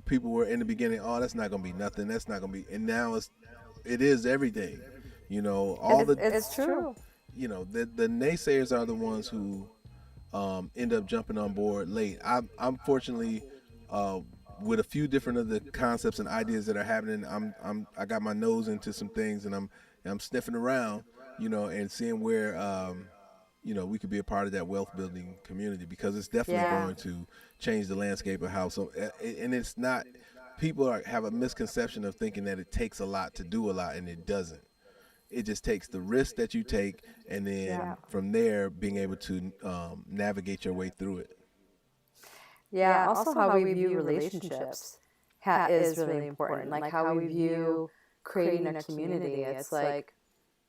people were in the beginning, oh, that's not going to be nothing. That's not going to be, and now it is everything, it's true. the naysayers are the ones who end up jumping on board late. I'm fortunately with a few different of the concepts and ideas that are happening. I got my nose into some things, and I'm sniffing around, and seeing where we could be a part of that wealth building community, because it's definitely going to change the landscape of how and it's not. People have a misconception of thinking that it takes a lot to do a lot, and it doesn't. It just takes the risk that you take, and then from there being able to navigate your way through it. Yeah, also how we view relationships is really important. Like how we view creating a community. It's like,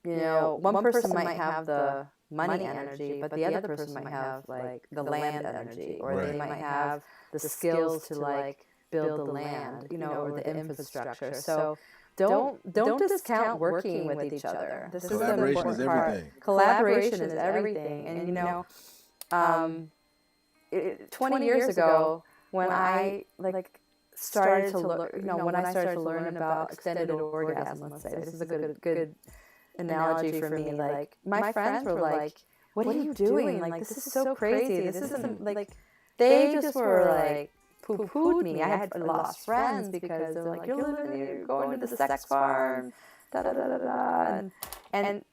one person might have the money energy, but the other person might have like the land energy, or they might have the skills to like build the land, or the infrastructure. So don't discount working with each other. This is an important part. Collaboration is everything. And 20 years ago, when I started to learn about extended orgasm, let's say, this is a good analogy for me. Like, my friends were like, "What are you doing? Like, this is so crazy. This isn't like." They just were like poo-pooed me. I had lost friends because they're like, "You're going to the sex farm, da da da da da." And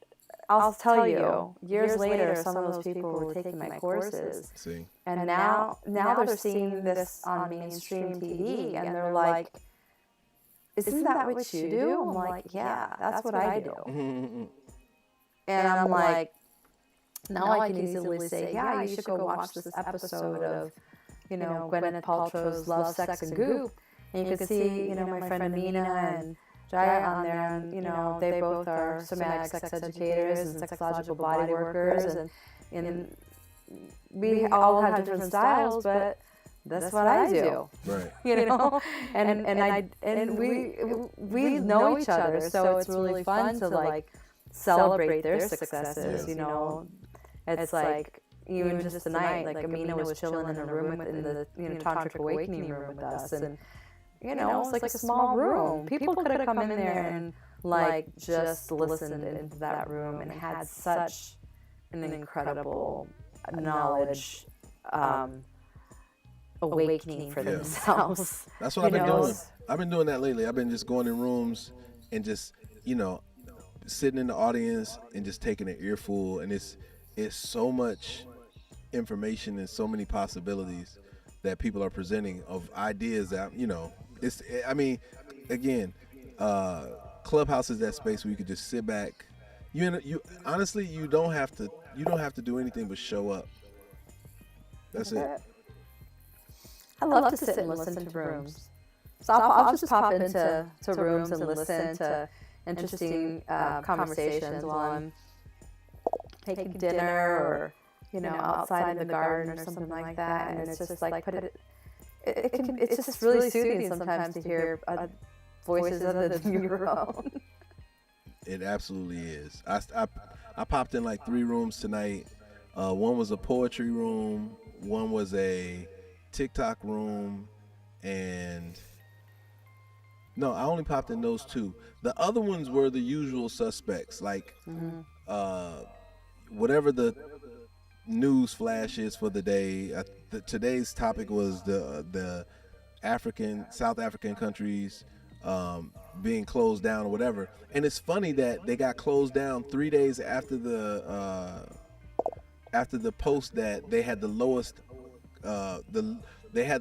I'll tell you, years later, some of those people were taking my courses. See. And now they're seeing this on mainstream TV, and they're like, "Isn't that what you do?" I'm like, "Yeah, that's what I do." And I'm like, now I can easily say, "Yeah, you should go watch this episode of, Gwyneth Paltrow's Love, Sex, and Goop." And you can see, my friend Amina and Jaya on there, and they both are somatic sex educators and sexological body workers, and we all have different styles, but that's what I do. Right. and we know each other, so it's really fun to like celebrate their successes. It's like, even just tonight, like Amina was chilling in a room in the tantric awakening room with us, and it's like a small room. People could have come in there and like just listened into that room and had such an incredible knowledge awakening for themselves. That's what I've been doing. I've been doing that lately. I've been just going in rooms and just sitting in the audience and just taking an earful, and it's so much information and so many possibilities that people are presenting of ideas that Clubhouse is that space where you could just sit back. You honestly, you don't have to do anything but show up. That's it. I love to sit and listen to rooms. So I'll just pop into rooms and listen to interesting conversations while I'm taking dinner, or outside in the garden or something like that. And it's just like it's just really soothing sometimes to hear voices other than your own. It absolutely is. I popped in like 3 rooms tonight. One was a poetry room, one was a TikTok room, and no, I only popped in those 2. The other ones were the usual suspects, like whatever the news flash is for the day. Today's topic was the South African countries being closed down or whatever. And it's funny that they got closed down 3 days after the post that they had the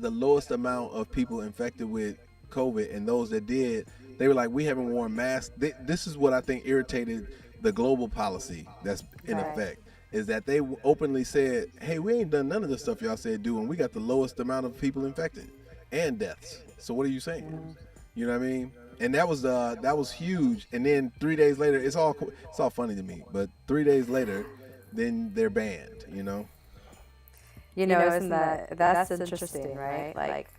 lowest amount of people infected with COVID, and those that did, they were like, "We haven't worn masks." This is what I think irritated the global policy that's in effect, is that they openly said, "Hey, we ain't done none of the stuff y'all said do, and we got the lowest amount of people infected and deaths. So what are you saying?" You know what I mean? And that was huge. And then 3 days later, it's all funny to me, but 3 days later, then they're banned. Isn't that's interesting, right? Like,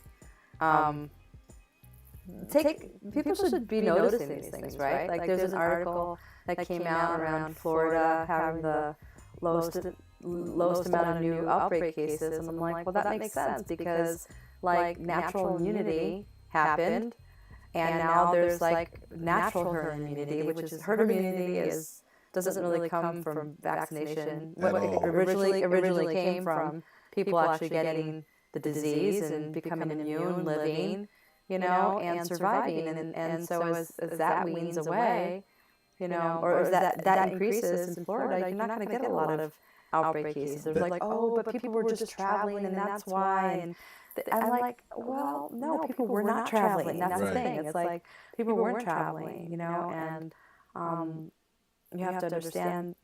people should be noticing these things, right? Like, there's an article that came out around Florida having the lowest amount of new outbreak cases, and I'm like, well, that makes sense, because like natural immunity happened, and now there's like natural herd immunity, which is herd immunity is doesn't really come from vaccination. At What all. originally came from people actually getting the disease and becoming immune, living, and surviving. And so as that weans away, or as that increases in Florida, you're not going to get a lot of outbreak cases. There's like, oh, but people were just traveling and that's why. And I'm like, well, no, people were not traveling. That's the thing. It's like people weren't traveling, and you have to understand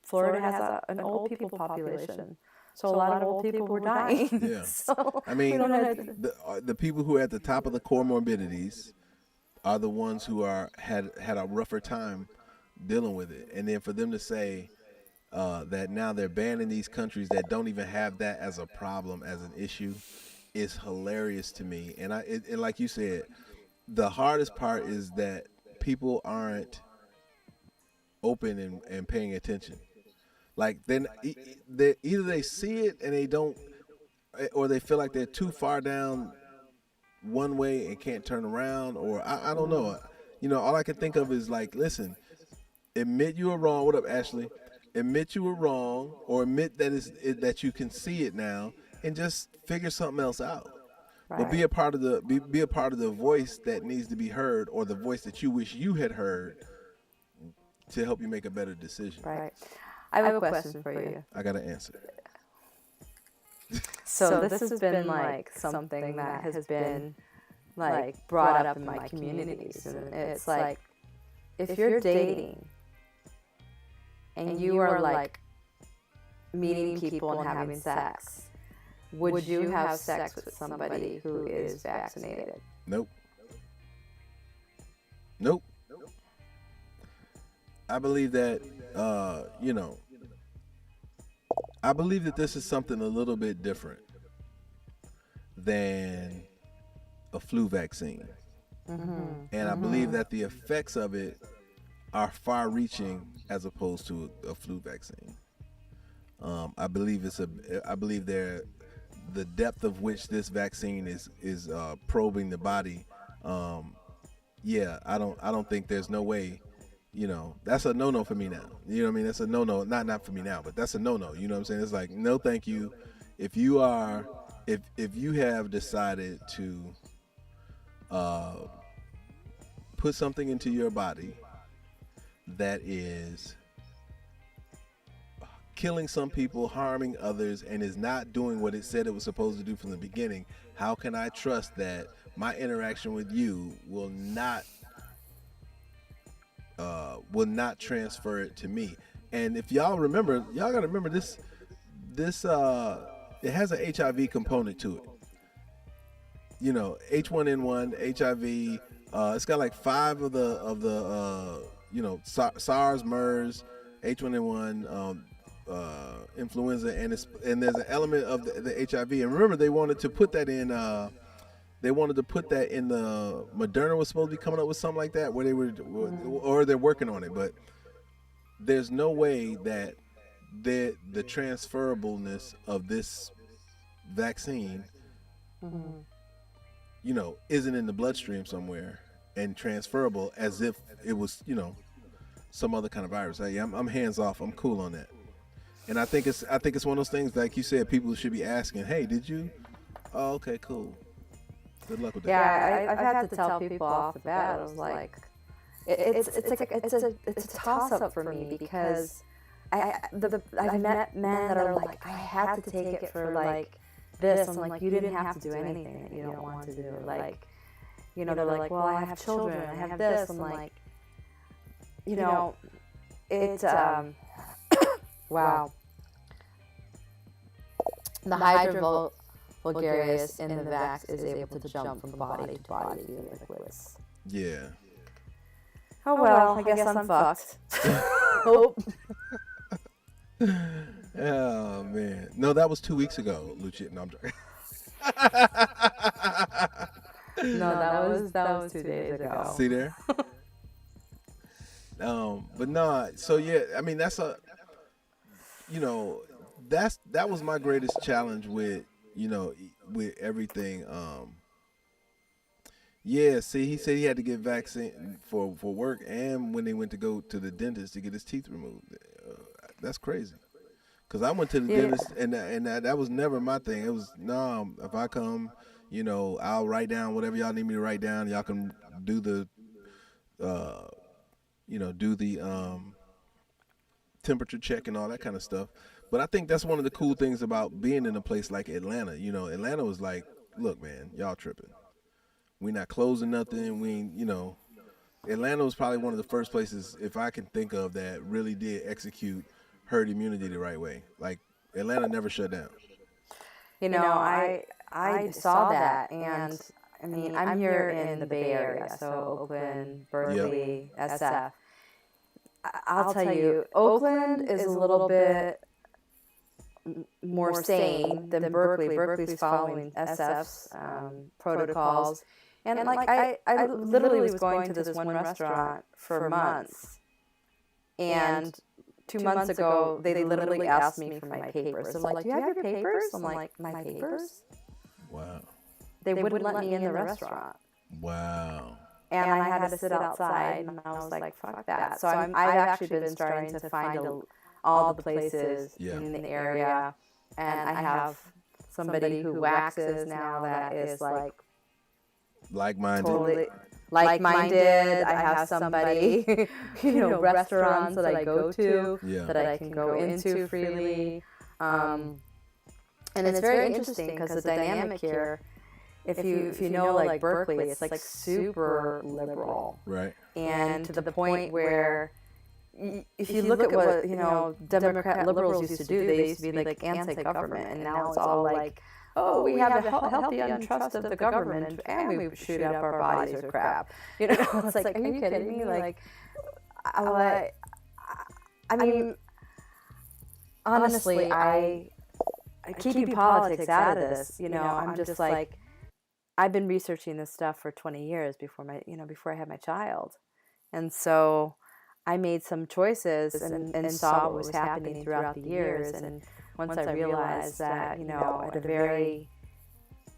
Florida has an old people population. So a lot of old people were dying. Yeah. So I mean, the people who are at the top of the comorbidities are the ones who had a rougher time dealing with it. And then for them to say that now they're banning these countries that don't even have that as a problem, as an issue, is hilarious to me. And and like you said, the hardest part is that people aren't open and paying attention. Like then either they see it and they don't, or they feel like they're too far down one way and can't turn around, or I don't know. All I can think of is like, listen, admit you were wrong. What up, Ashley? Admit you were wrong, or admit that you can see it now, and just figure something else out. Right. But be a part of the voice that needs to be heard, or the voice that you wish you had heard, to help you make a better decision. Right. I have a question for you. I got an answer. So this has been like something that has been like brought up in my communities, and it's like, if you're dating and you are like meeting people and having sex, would you have sex with somebody who is vaccinated? Nope. I believe that, I believe that this is something a little bit different than a flu vaccine. And I believe that the effects of it are far-reaching as opposed to a flu vaccine. I believe the depth of which this vaccine is probing the body. I don't think there's no way. That's a no-no for me now. You know what I mean? That's a no-no, not for me now, but that's a no-no. You know what I'm saying? It's like, no, thank you. If you have decided to put something into your body that is killing some people, harming others, and is not doing what it said it was supposed to do from the beginning, how can I trust that my interaction with you will not transfer it to me? And if y'all gotta remember this it has an HIV component to it. H1N1, HIV, it's got like 5 of the SARS, MERS, H1N1, influenza, and there's an element of the HIV. And remember, they wanted to put that in the Moderna was supposed to be coming up with something like that, where they were, or they're working on it, but there's no way that the transferableness of this vaccine, isn't in the bloodstream somewhere and transferable as if it was, some other kind of virus. I'm hands off. I'm cool on that. And I think it's one of those things, like you said, people should be asking, hey, did you? Oh, okay, cool. Good luck with that. Yeah, I've had to tell people off the bat. I was like, it's a toss up for me, because I've met men that are like, I had to take it for like this. I'm like, you didn't have to do anything that you don't want to do. Like, they're like, well, I have children, I have this. I'm like, it's wow. The hydrophil vulgaris in the vax is able to jump from body to body via liquids. Yeah. Oh well, I guess I'm fucked. Hope. Oh man, no, that was 2 weeks ago, Lucia. No, I'm joking. No, that was 2 days ago. See there. But no, so yeah, I mean that was my greatest challenge with with everything. Yeah, see, he said he had to get vaccine for work and when they went to go to the dentist to get his teeth removed. That's crazy. Cause I went to the dentist and that was never my thing. It was no, if I come, I'll write down whatever y'all need me to write down. Y'all can do the, do the temperature check and all that kind of stuff. But I think that's one of the cool things about being in a place like Atlanta. Atlanta was like, look, man, y'all tripping. We not closing nothing. We ain't, Atlanta was probably one of the first places, if I can think of, that really did execute herd immunity the right way. Like, Atlanta never shut down. I saw that, and I mean, I'm here in the Bay Area, so Oakland, Berkeley, SF. I'll tell you, Oakland is a little bit more sane than Berkeley. Berkeley's following SF's protocols. And like I literally was going to this one restaurant for months, and 2 months ago they literally asked me for my papers. So like, do you have your papers? I'm like, my papers? Wow. They wouldn't let me in the restaurant. Wow. And I had to sit outside, and I was like, fuck that. So I've actually been starting to find all the places in the area, and I have somebody who waxes now that is like like-minded. Totally like-minded. I have somebody, restaurants that I go to that I can go into freely. And it's very interesting because the dynamic here, if you know like Berkeley, it's like super liberal. Right. And to the point where if you look at what, Democrat liberals used to do, they used to be like anti-government, and now it's all like, oh, we have a healthy untrust of the government, and we shoot up our bodies with crap. It's like, are you kidding me? Like, I mean, honestly, I keeping politics out of this. I'm just like, I've been researching this stuff for 20 years before I had my child, and so I made some choices and saw what was happening throughout the years. And once I realized that, at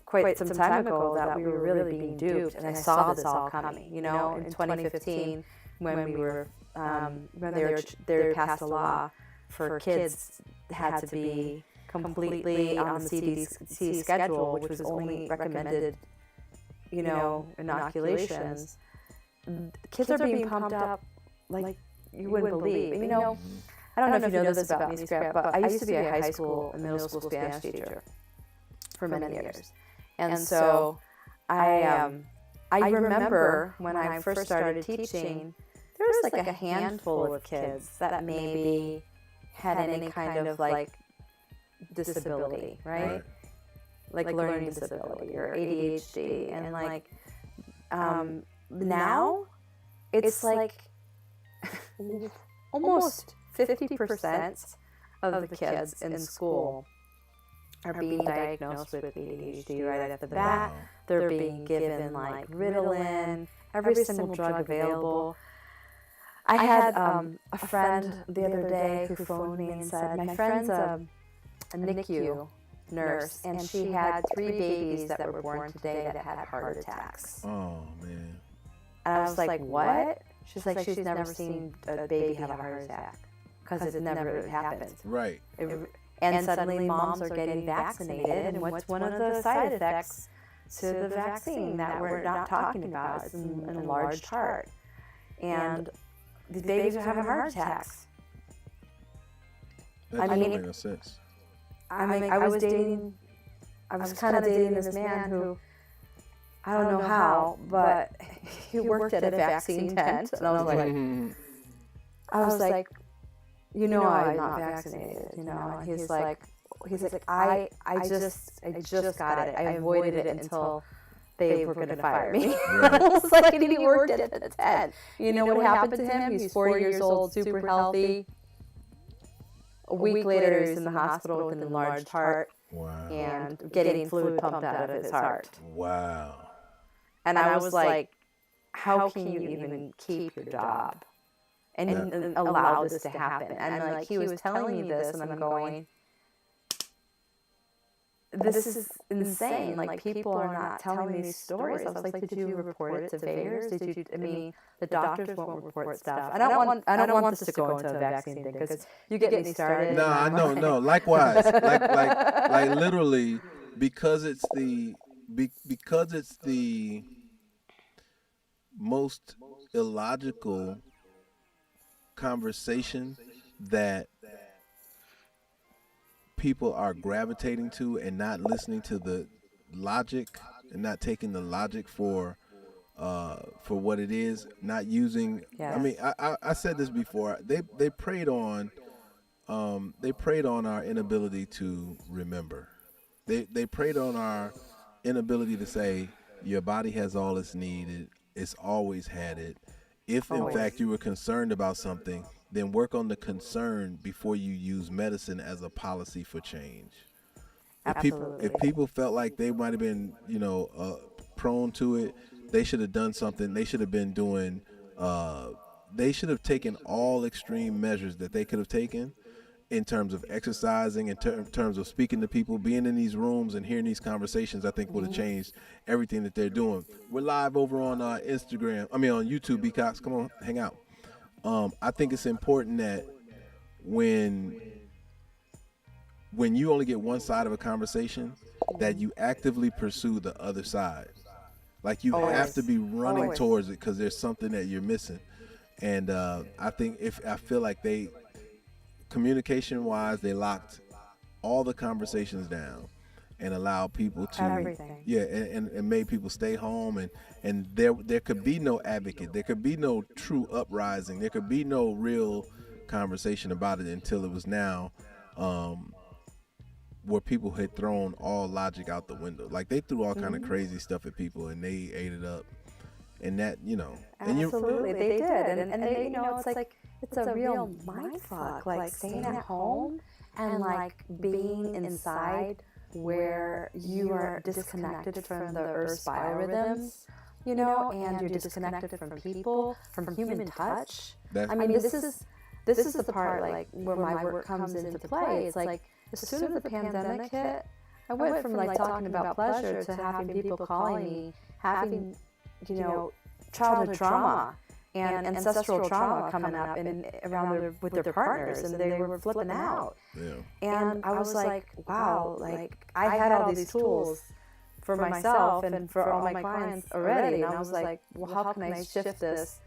quite some time ago, that we were really being duped, and I saw this all coming. In 2015, when we were, when they passed a law for kids had to be completely on the CDC schedule, which was only recommended, inoculations. Kids are being pumped up like you wouldn't believe. And, I don't know if you know this about me, Scrap, but I used to be a high school and middle school Spanish teacher for many years. And so I remember when I first started teaching, there was like a handful of kids that maybe had any kind of like disability, right? Like learning disability or ADHD. And like now it's like almost 50% of the kids in school are being diagnosed with ADHD right off the bat. They're being given like Ritalin, every single drug available. I had a friend the other day who phoned me and said, my friend's a NICU nurse, and she had 3 babies that were born today that had heart attacks. Oh, man. And I was like, what? She's like, she's never seen a baby have a heart attack because it never happens. Right. And suddenly moms are getting vaccinated, and what's one of the side effects to the vaccine that we're not talking about is an enlarged heart. And these babies are having heart attacks. That doesn't make no sense. I was kind of dating this man who, I don't know how, but he worked at a vaccine tent, and I was like, I'm not vaccinated, and he's like, I just got it. I avoided it until they were going to fire me. I was like, and he worked at the tent. You know what happened to him? He's 4 years old, super healthy. A week later, he was in the hospital with an enlarged heart. Wow. And getting fluid pumped out of his heart. Wow. And I was like, how can you even keep your job and allow this to happen? And like, he was telling me this, and I'm going, this is insane. Like, people are not telling me these stories. I was like, did you report it to VAERS? Did you? I mean, the doctors won't report stuff. I don't want this to go into a vaccine thing because you get me started. Nah, no. Likewise, like literally, because it's the most illogical conversation that people are gravitating to and not listening to the logic and not taking the logic for what it is, not using. Yes. I mean, I said this before. They preyed on our inability to remember. They preyed on our inability to say your body has all it's needed. It's always had it. If in fact you were concerned about something, then work on the concern before you use medicine as a policy for change. If people felt like they might have been, prone to it, they should have done something. They should have been doing. They should have taken all extreme measures that they could have taken in terms of exercising, in terms of speaking to people, being in these rooms and hearing these conversations. I think would have changed everything that they're doing. We're live over on on YouTube. B-Cox, come on, hang out. I think it's important that when you only get one side of a conversation, that you actively pursue the other side. Like, you have to be running towards it because there's something that you're missing. And I feel like they, communication-wise, they locked all the conversations down and allowed people to and made people stay home, and there could be no advocate, there could be no true uprising, there could be no real conversation about it until it was now where people had thrown all logic out the window. Like, they threw all kind of crazy stuff at people and they ate it up, and that absolutely they did, and they, it's a real mind fuck, like staying at home and like being inside where you are disconnected from the Earth's biorhythms, and you're disconnected from people, from human touch. This is the part, like, where my work comes into play. It's like, as soon as the pandemic hit, I went from like talking about pleasure to having people calling me, having, childhood trauma and ancestral trauma coming up with their partners, and they were flipping out. Yeah. And I was like, wow, like, I had all these tools for myself and for all my clients already, and I was like, well, how can I shift this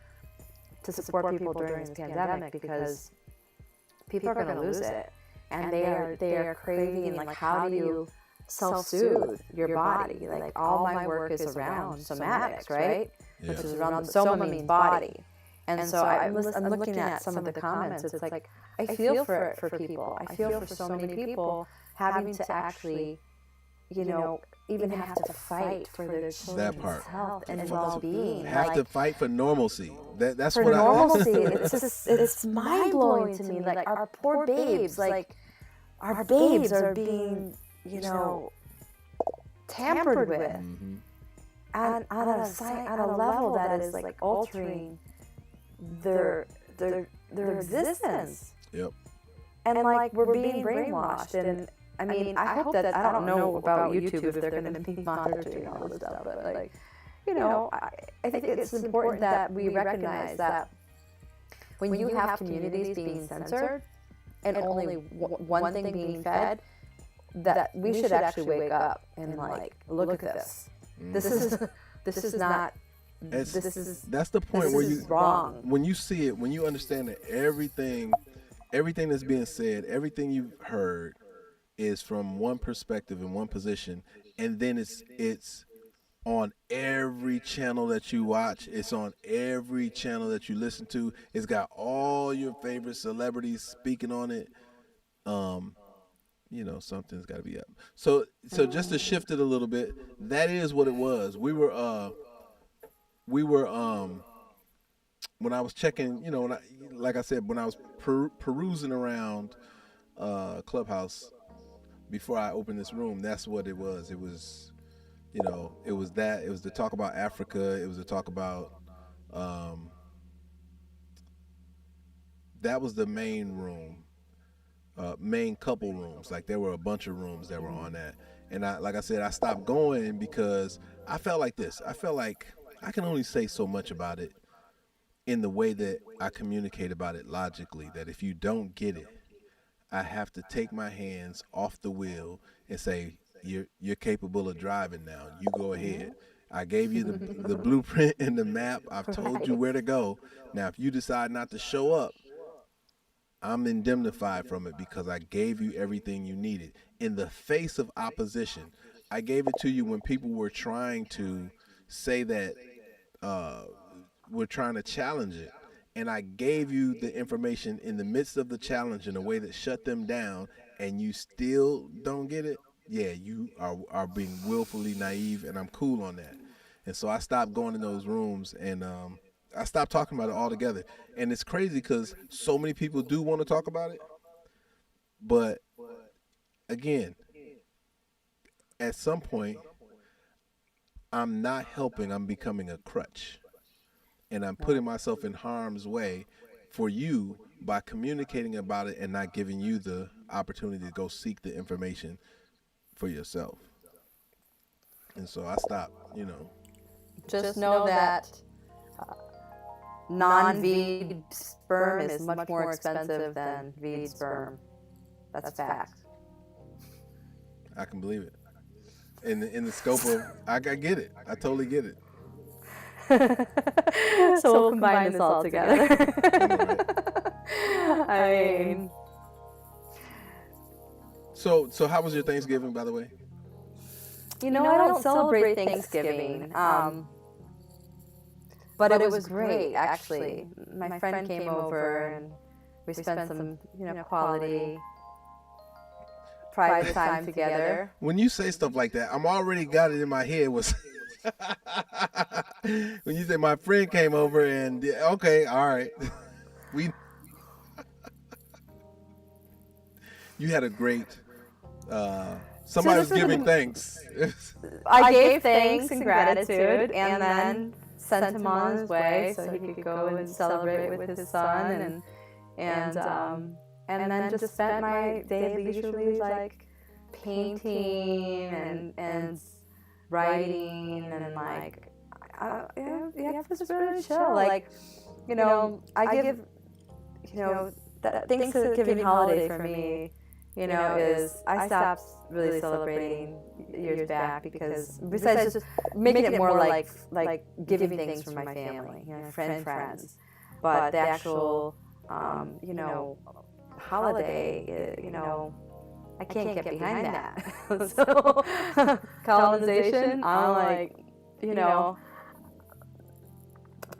to support people during this pandemic, because people are going to lose it, and they are craving, like, how do you self-soothe your body? Like, all my work is around somatics, right? Yeah. Which is around, soma means body. And so I'm looking at some of the comments. It's like, I feel for people. I feel for so many people having to actually, even have to fight for their children's health and well-being. Have to fight for normalcy. That's for what normalcy. It's mind-blowing to me. Like, our poor babes, our babes are being, tampered with. Mm-hmm. And on a level that is like altering their existence. Yep. And like, we're being brainwashed. And I hope that, I don't know about YouTube if they're going to be monitoring all this stuff, but like, I think it's important that we recognize that when you have communities being censored and only one thing being fed, that we should actually wake up and like, look at this. This is not. That's the point where you wrong. When you see it, when you understand that everything that's being said, everything you've heard is from one perspective and one position, and then it's on every channel that you watch, it's on every channel that you listen to. It's got all your favorite celebrities speaking on it. Something's got to be up. So just to shift it a little bit, that is what it was. We were when I was checking, like I said, when I was perusing around Clubhouse before I opened this room, that's what it was. It was, it was to talk about Africa. It was to talk about, that was the main room. Main couple rooms. Like, there were a bunch of rooms that were on that, And like I said, I stopped going because I felt like this. I felt like I can only say so much about it in the way that I communicate about it logically, that if you don't get it, I have to take my hands off the wheel and say, you're capable of driving now. You go ahead. I gave you the blueprint and the map. I've told you where to go. Now, if you decide not to show up, I'm indemnified from it because I gave you everything you needed. In the face of opposition, I gave it to you when people were trying to say that we're trying to challenge it. And I gave you the information in the midst of the challenge in a way that shut them down, and you still don't get it. Yeah, you are being willfully naive, and I'm cool on that. And so I stopped going in those rooms, and I stopped talking about it altogether. And it's crazy because so many people do want to talk about it. But again, at some point, I'm not helping. I'm becoming a crutch. And I'm putting myself in harm's way for you by communicating about it and not giving you the opportunity to go seek the information for yourself. And so I stopped, Just know that non-V'd sperm is much more expensive than V'd sperm. That's a fact. I can believe it. In the scope of, I get it. I totally get it. So we'll combine this all together. I mean. So how was your Thanksgiving, by the way? I don't celebrate Thanksgiving. But it was great, actually. My friend came over and we spent some, quality private time together. When you say stuff like that, I'm already got it in my head. Was when you say my friend came over and okay, all right, you had a great. Somebody was giving thanks. I gave thanks and gratitude, and then sent him on his way so he could go and celebrate with his son, and then just spent my day leisurely, like painting and writing and like it was really chill. Like I give that Thanksgiving holiday for me. Is I stopped really celebrating years back because besides just making it more like giving things from my family, friends, but the actual, holiday, I can't get behind that. So colonization, I'm like,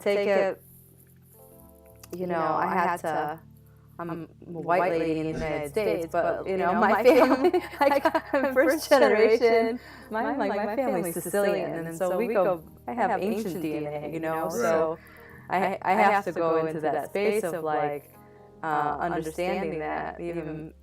take it, I had to. I'm a white lady in the United States, but my family, I'm first generation. My family's Sicilian, and so I have ancient DNA, so I have to go into that space of like understanding that even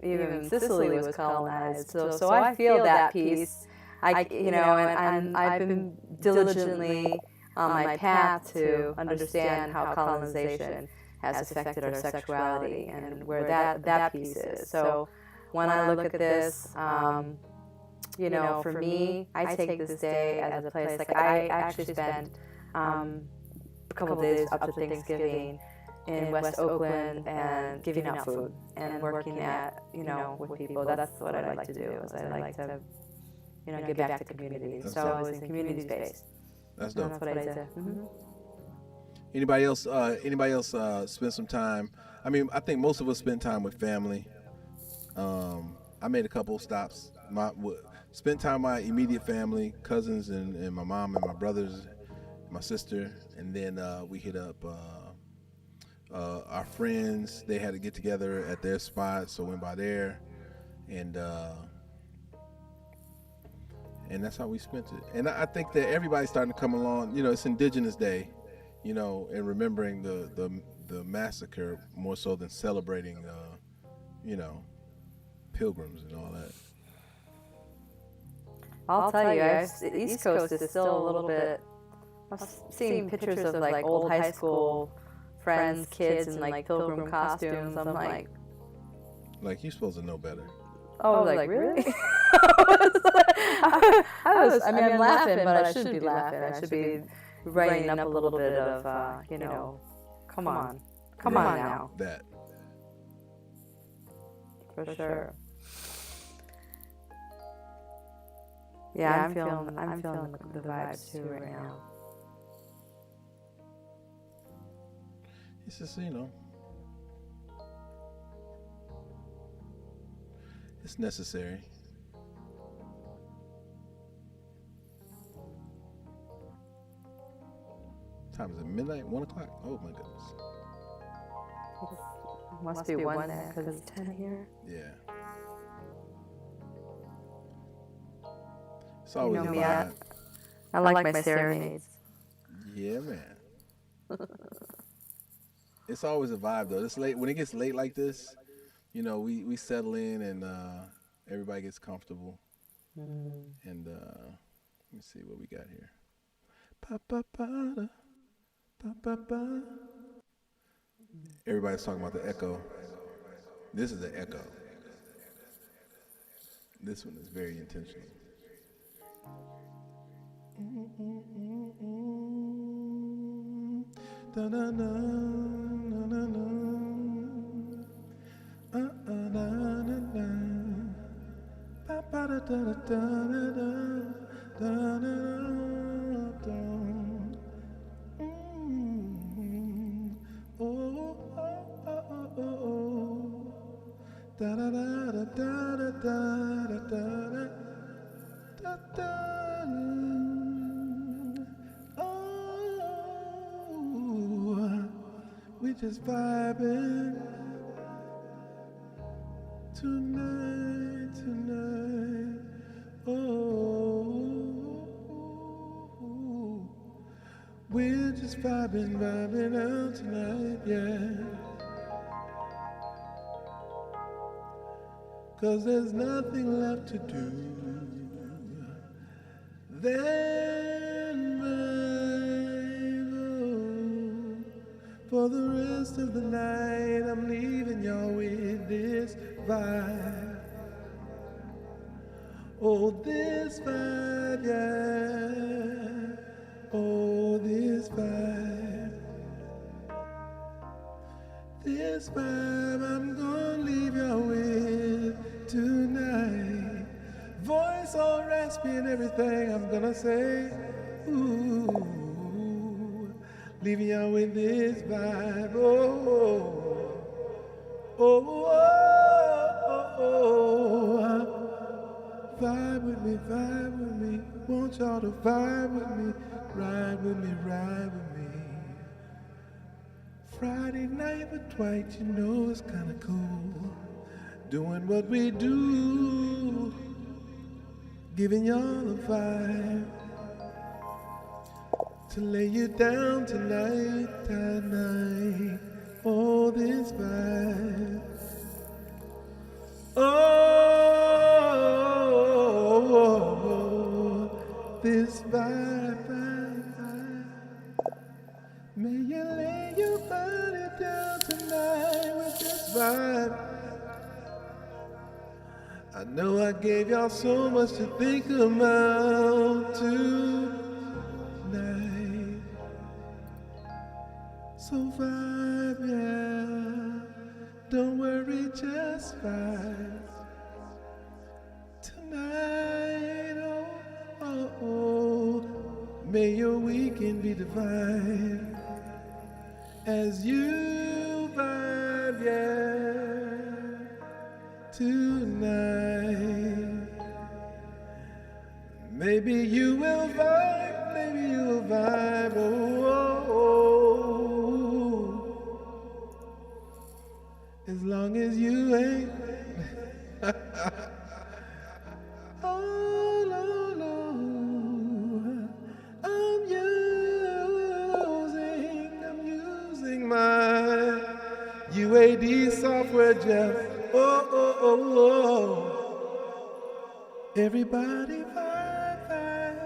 Sicily was colonized. So I feel that piece. And I've been diligently on my path to understand how colonization has affected our sexuality and where that piece is. So when I look at this, for me, I take this day as a place, like I actually spent a couple of days up to Thanksgiving in West Oakland and giving out food and working at, with people. That's what I like to do, is I like to, give back to communities. So I was in community-based. That's dope. That's what I did. Mm-hmm. Anybody else spend some time? I mean, I think most of us spend time with family. I made a couple stops. Spent time with my immediate family, cousins and my mom and my brothers, my sister, and then we hit up our friends. They had to get together at their spot, so went by there, and that's how we spent it. And I think that everybody's starting to come along. It's Indigenous Day. And remembering the massacre more so than celebrating, pilgrims and all that. I'll tell you, the East Coast is still a little bit. I've seen pictures of like old high school friends, kids in like pilgrim costumes. I'm like, you're supposed to know better. Oh, like really? I mean, I'm laughing, but I shouldn't be laughing. I should be writing up a little bit of, come on now. That. For sure. Yeah, I'm feeling the vibes too right now. It's just, it's necessary. Time is it? Midnight? 1 o'clock? Oh my goodness. It must be 1 there because it's 10 here. Yeah. It's always a me, vibe. I like my serenades. Yeah, man. It's always a vibe though. It's late when it gets late like this. We settle in and everybody gets comfortable. And let me see what we got here. Pa-pa-pa-da, pa-pa-pa. Everybody's talking about the echo. This is the echo. This one is very intentional. We just vibing tonight. Oh, we're just vibing out tonight, yeah. 'Cause there's nothing left to do then for the rest of the night. I'm leaving y'all with this vibe. Oh, this vibe, yeah. Oh, this vibe. This vibe I'm gonna leave y'all with tonight. Voice all raspy and everything I'm gonna say. Ooh, leaving y'all with this vibe. Oh. Vibe with me. Want y'all to vibe with me. Ride with me. Friday night with Dwight, it's kinda cool. Doing what we do. Giving y'all a vibe. To lay you down tonight. Oh, this vibe. Oh, this vibe. May you lay your body down tonight with this vibe. I know I gave y'all so much to think about tonight. So vibe, yeah. Don't worry, just vibe. Tonight, oh. May your weekend be divine. As you vibe, yeah, tonight. Maybe you will vibe, oh. As long as you ain't my UAD software, Jeff. Oh. Everybody vibe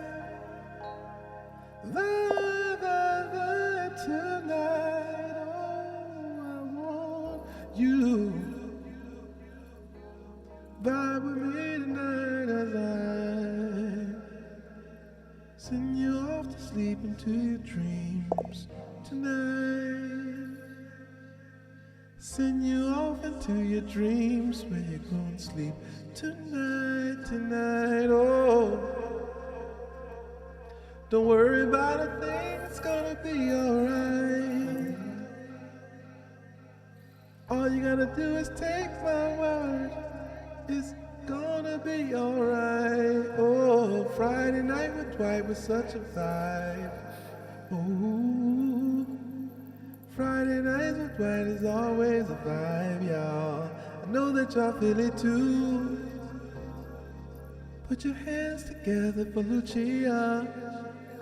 tonight. Oh, I want you. Vibe with me tonight. Send you off to sleep into your dreams tonight. Send you off into your dreams where you're going to sleep tonight, tonight. Oh, don't worry about a thing, it's gonna be alright. All you gotta do is take my word, it's gonna be alright. Oh, Friday night with Dwight was such a vibe. Ooh, Friday nights with Dwight is always a vibe, y'all. I know that y'all feel it too. Put your hands together for Lucia,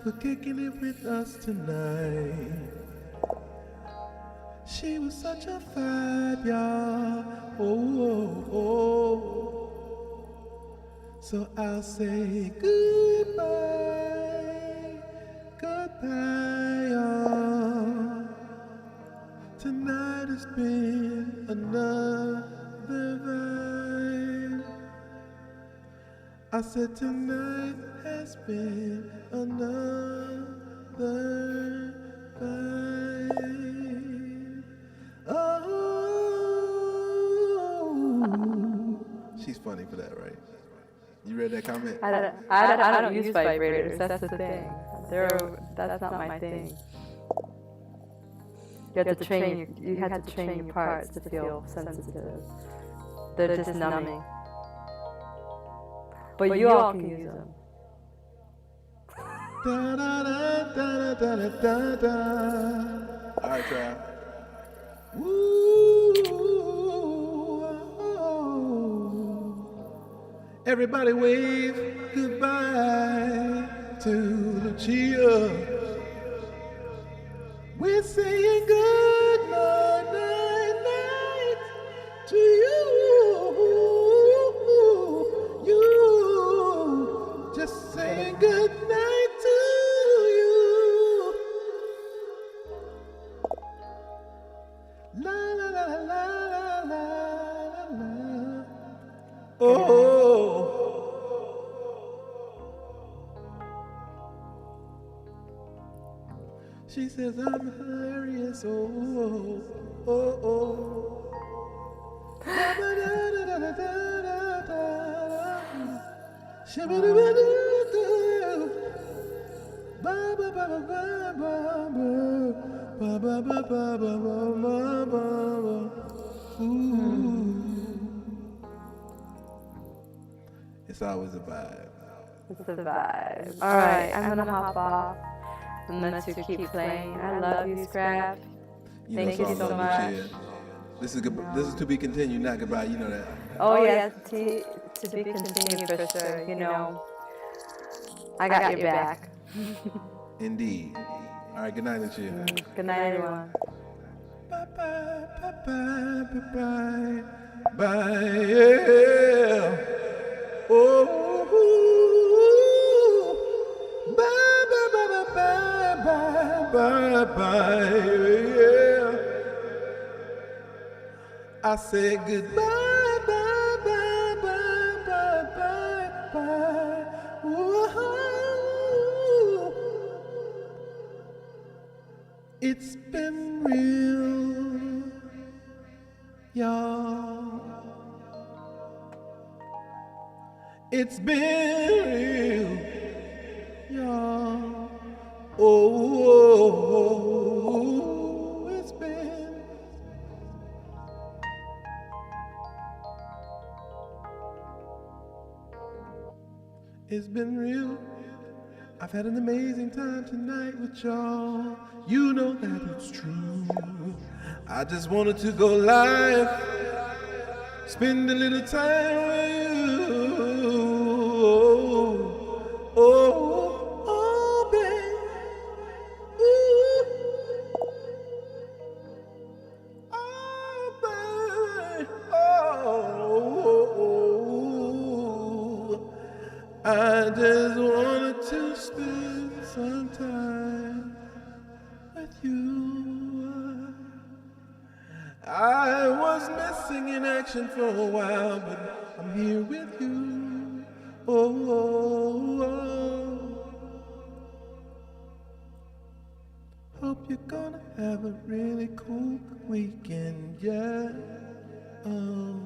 for kicking it with us tonight. She was such a vibe, y'all. Oh, oh, oh. So I'll say goodbye, goodbye, y'all. Tonight has been another vibe. I said tonight has been another vibe. Oh, she's funny for that, right? You read that comment? I don't use vibrators. That's the thing. That's not my thing. You have to train your parts to feel sensitive. They're just numbing. But you all can use them. Da, da, da, da, da, da, da, da. All right, Trav. Woo. Everybody wave goodbye to Lucia. We're saying good night, night, night to you. You just saying good night to you. La la la la la la la. Oh. She says I'm hilarious. Oh, oh, oh. It's always a vibe. It's a vibe. All right, I'm gonna hop off. Unless you keep playing. I love you, Scrap. Thank you so much. This is to be continued, not goodbye. You know that. Oh yeah, to be continued for sure. You know, I got your back. Indeed. All right. Good night, and cheer. Good night, everyone. Bye bye bye bye bye bye bye. Yeah. Oh. Bye bye bye bye bye bye bye. Yeah. I said goodbye, bye, bye, bye, bye, bye, bye. Whoa. It's been real, y'all. It's been real, y'all. Oh, it's been. It's been real. I've had an amazing time tonight with y'all. You know that it's true. I just wanted to go live, spend a little time with you. Oh, baby. Ooh. Oh, baby. Oh. I just wanted to spend some time with you. I was missing in action for a while, but I'm here with you. Oh, oh, oh. have a really cool weekend, yeah. Oh,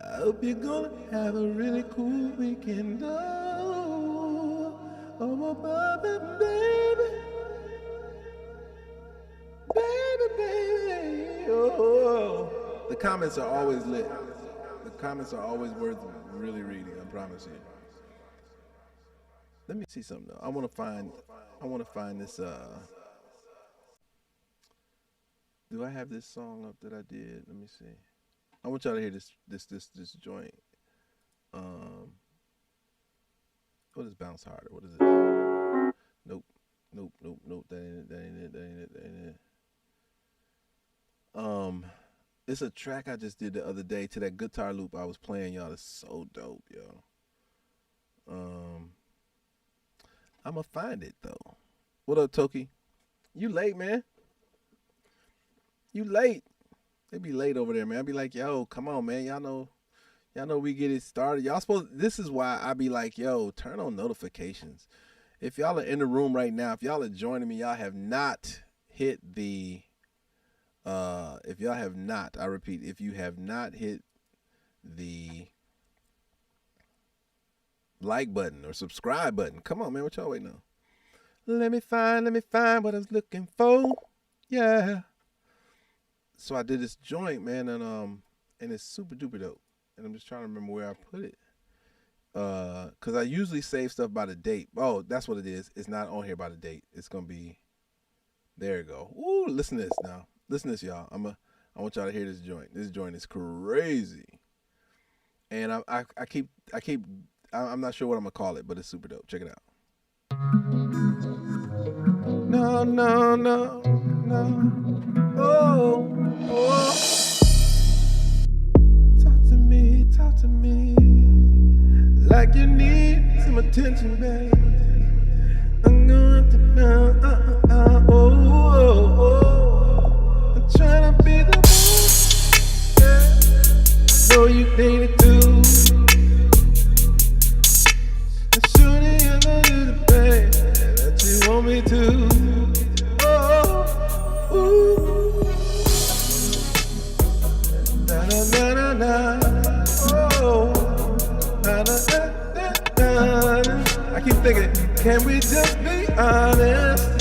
I hope you're gonna have a really cool weekend. Oh, oh, my baby, baby. Oh, the comments are always lit. The comments are always worth really reading. I promise you. Let me see something though. I want to find this. Do I have this song up that I did? Let me see. I want y'all to hear this joint. What is Bounce Harder? What is it? Nope. That ain't it. It's a track I just did the other day to that guitar loop I was playing, y'all. It's so dope, yo. I'ma find it though. What up, Toki? You late, man? You late? They be late over there, man. I be like, yo, come on, man. Y'all know we get it started. This is why I be like, yo, turn on notifications. If y'all are in the room right now, if y'all are joining me, y'all have not hit the if you have not hit the like button or subscribe button, come on, man, what y'all waiting on? Let me find what I was looking for. Yeah. So I did this joint, man, and it's super duper dope. And I'm just trying to remember where I put it. Cause I usually save stuff by the date. Oh, that's what it is. It's not on here by the date. It's gonna be. There you go. Ooh, listen to this now. Listen to this, y'all. I want y'all to hear this joint. This joint is crazy. And I'm not sure what I'm gonna call it, but it's super dope. Check it out. No. Oh. Talk to me. Like you need some attention, babe. I'm going to know. I'm trying to be the one. Know you need it too. And shooting you know the babe that you want me to. Oh, ooh. Na. Oh, na. I keep thinking, can we just be honest?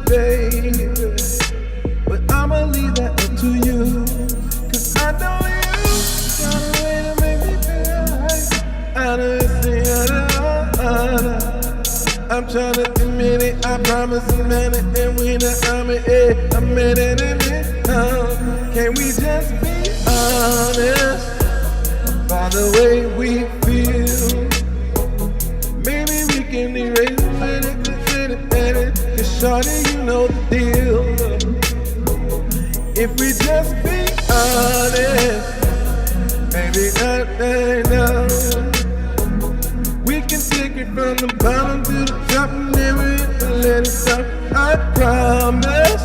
Baby, but I'ma leave that up to you. Cause I know you got a way to make me feel right. I know I'm trying to admit it, I promise a minute, and when I'm in it, I'm in it. Can we just be honest about the way we feel? Maybe we can erase it. Cause shorty, you know the deal. If we just be honest, maybe no. We can take it from the bottom to the top and then we let it stop. I promise.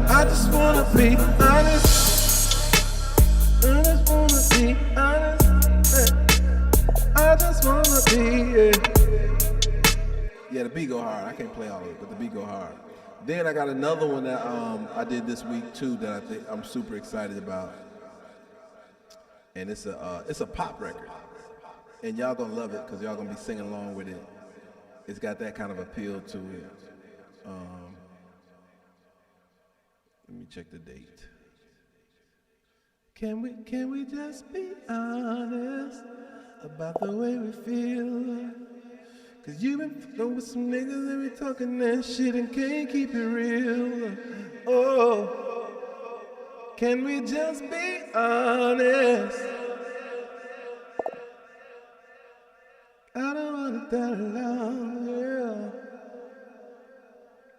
I just wanna be honest. I just wanna be honest. I just wanna be, yeah. Yeah, the beat go hard. I can't play all of it, but the beat go hard. Then I got another one that I did this week too that I think I'm super excited about, and it's a pop record, and y'all gonna love it because y'all gonna be singing along with it. It's got that kind of appeal to it. Let me check the date. Can we just be honest about the way we feel? Cause you been fucking with some niggas that be talking that shit and can't keep it real. Oh, can we just be honest? I don't want it that long, yeah.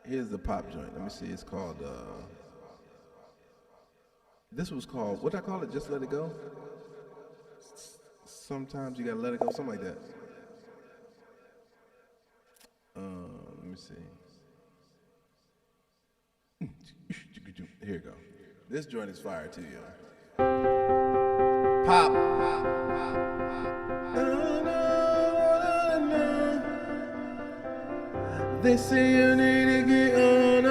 Here's the pop joint. Let me see. It's called, this was called, what did I call it? Just Let It Go? Sometimes you gotta let it go, something like that. Let me see. Here you go. This joint is fire too, y'all. Pop. They say you need to get on.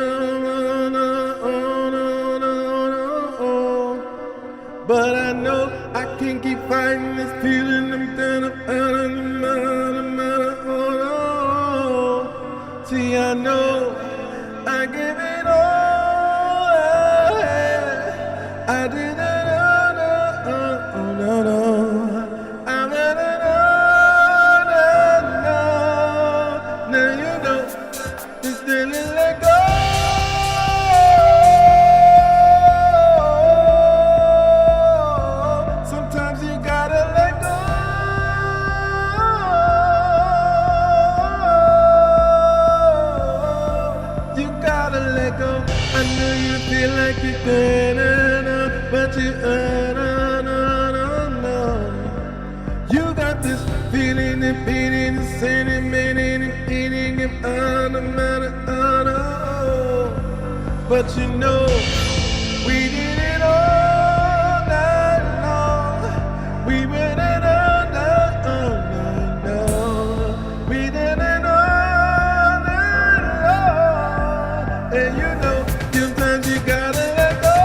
But I know I can't keep fighting this feeling. I'm done. See, I know I give it all. I did it. No. I'm in it. No. Now you know it's really let go. Sometimes you gotta let go. You gotta let go. I know you feel like you're better, but you no. You got this feeling and beating and sentimenting and eating and but you know we did it all night long. We went it all night long. We did it all night long. And you know, sometimes you gotta let go.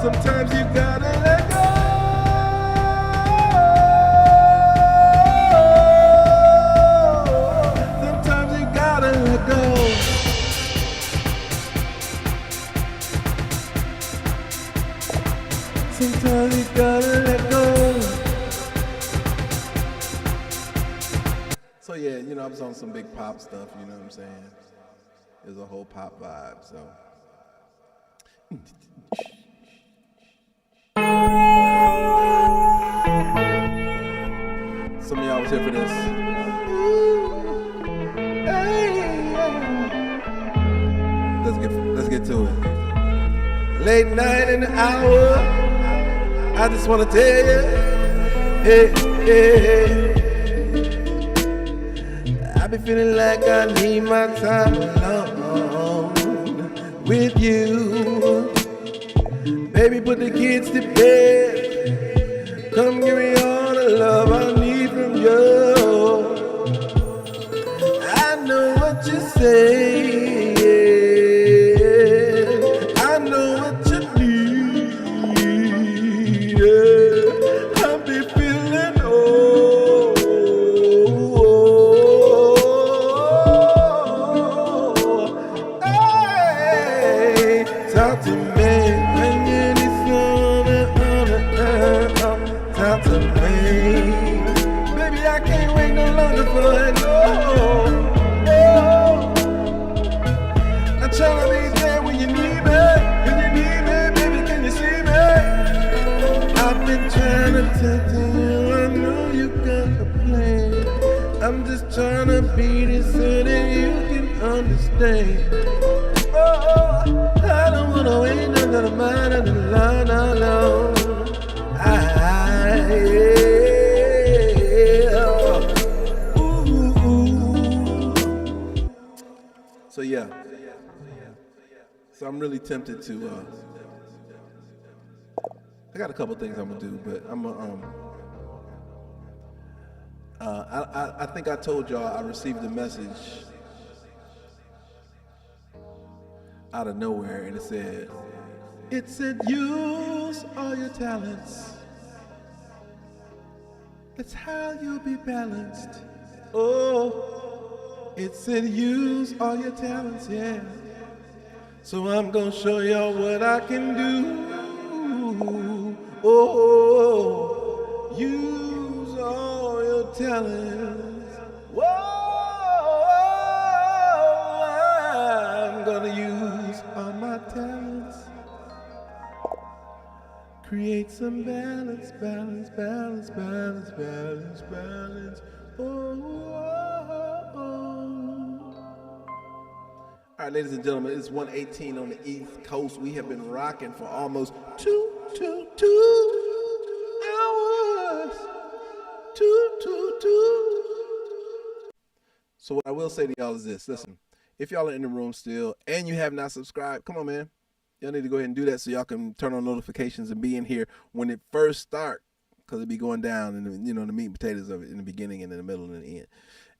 Sometimes you gotta let go. Sometimes you gotta let go. Sometimes you gotta let go. So yeah, you know, I was on some big pop stuff, you know what I'm saying? There's a whole pop vibe, so. Some of y'all was here for this. Let's get to it. Late night in the hour, I just wanna tell you, hey. I be feeling like I need my time alone with you. Baby, put the kids to bed. Come give me all the love I need from you. I know what you say. I know what you need. I be feeling hey, talk to me when you need some. Talk to me, baby. I can't wait no longer for it. No. I'm trying to be there when you need me. When you need me, baby, can you see me? I've been trying to talk to you. I know you got a plan. I'm just trying to beat it so that you can understand. Oh, I don't wanna wait another mind and no. So yeah. So I'm really tempted to. I got a couple things I'm gonna do, but I'm gonna. I think I told y'all I received a message out of nowhere, and it said use all your talents. It's how you'll be balanced. Oh, it said use all your talents, yeah. So I'm gonna show y'all what I can do. Oh, use all your talents. Whoa, I'm gonna use all my talents. Create some balance. Oh. All right, ladies and gentlemen, it's 1:18 on the East Coast. We have been rocking for almost 2 hours. 2. So what I will say to y'all is this. Listen, if y'all are in the room still and you have not subscribed, come on, man. Y'all need to go ahead and do that so y'all can turn on notifications and be in here when it first starts, because it be going down and the meat and potatoes of it in the beginning and in the middle and the end.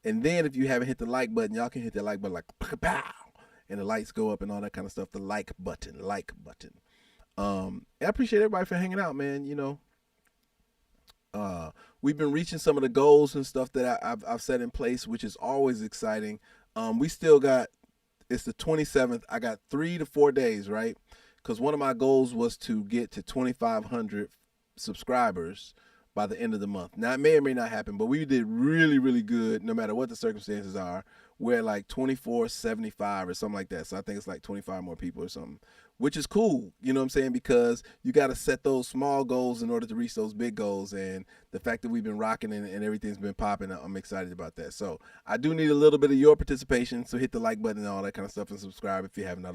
And then if you haven't hit the like button, y'all can hit that like button like pow, and the lights go up and all that kind of stuff. The like button. I appreciate everybody for hanging out, man. We've been reaching some of the goals and stuff that I've set in place, which is always exciting. We still got, it's the 27th. I got 3 to 4 days, right? Because one of my goals was to get to 2,500 subscribers by the end of the month. Now, it may or may not happen, but we did really, really good no matter what the circumstances are. We're at like 2475 or something like that. So I think it's like 25 more people or something, which is cool. You know what I'm saying? Because you got to set those small goals in order to reach those big goals. And the fact that we've been rocking and everything's been popping, I'm excited about that. So I do need a little bit of your participation. So hit the like button and all that kind of stuff and subscribe if you haven't.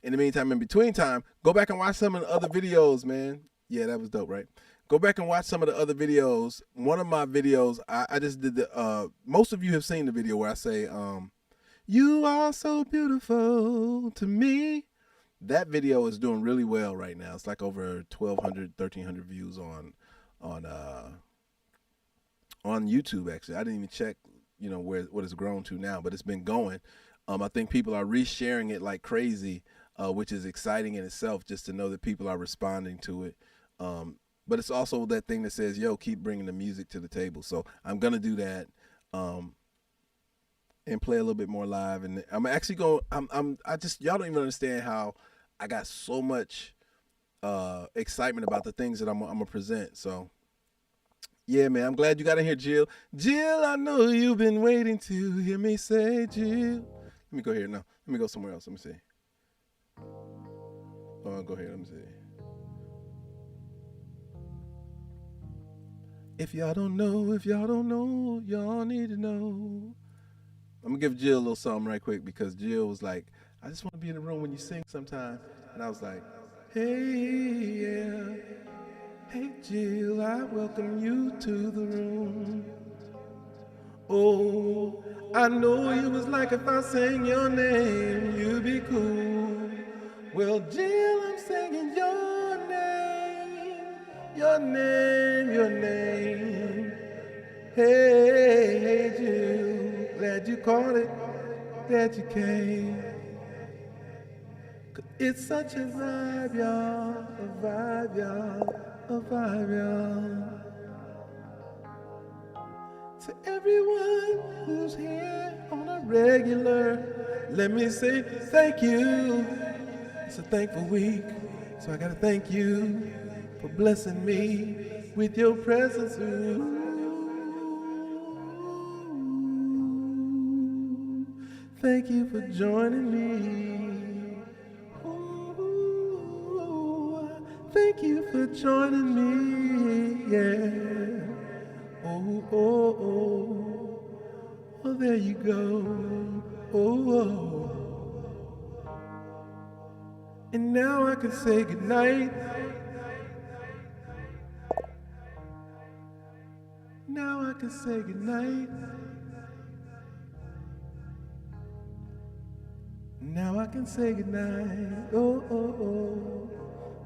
In the meantime, in between time, go back and watch some of the other videos, man. Yeah, that was dope, right? Go back and watch some of the other videos. One of my videos, I just did most of you have seen the video where I say, you are so beautiful to me. That video is doing really well right now. It's like over 1,200, 1,300 views on YouTube, actually. I didn't even check, what it's grown to now, but it's been going. I think people are resharing it like crazy, which is exciting in itself, just to know that people are responding to it. But it's also that thing that says, yo, keep bringing the music to the table. So I'm going to do that and play a little bit more live. And I'm actually going, y'all don't even understand how I got so much excitement about the things that I'm going to present. So, yeah, man, I'm glad you got in here, Jill. Jill, I know you've been waiting to hear me say, Jill. Let me go here. No, let me go somewhere else. Let me see. Oh, go here. Let me see. If y'all don't know, y'all need to know. I'm going to give Jill a little something right quick, because Jill was like, I just want to be in the room when you sing sometime. And I was like, hey, yeah. Hey, Jill, I welcome you to the room. Oh, I know you was like, if I sang your name, you'd be cool. Well, Jill, I'm singing your name. Your name, your name. Hey, Jill, glad you caught it, glad you came. 'Cause it's such a vibe, y'all, a vibe, y'all, a vibe, y'all. To everyone who's here on a regular, let me say thank you. It's a thankful week, so I gotta thank you for blessing me with your presence. Ooh. Thank you for joining me. Ooh. Thank you for joining me. Yeah. Oh, oh, oh. Oh, there you go. Oh, oh. And now I can say goodnight. Now I can say goodnight. Now I can say goodnight. Oh, oh, oh.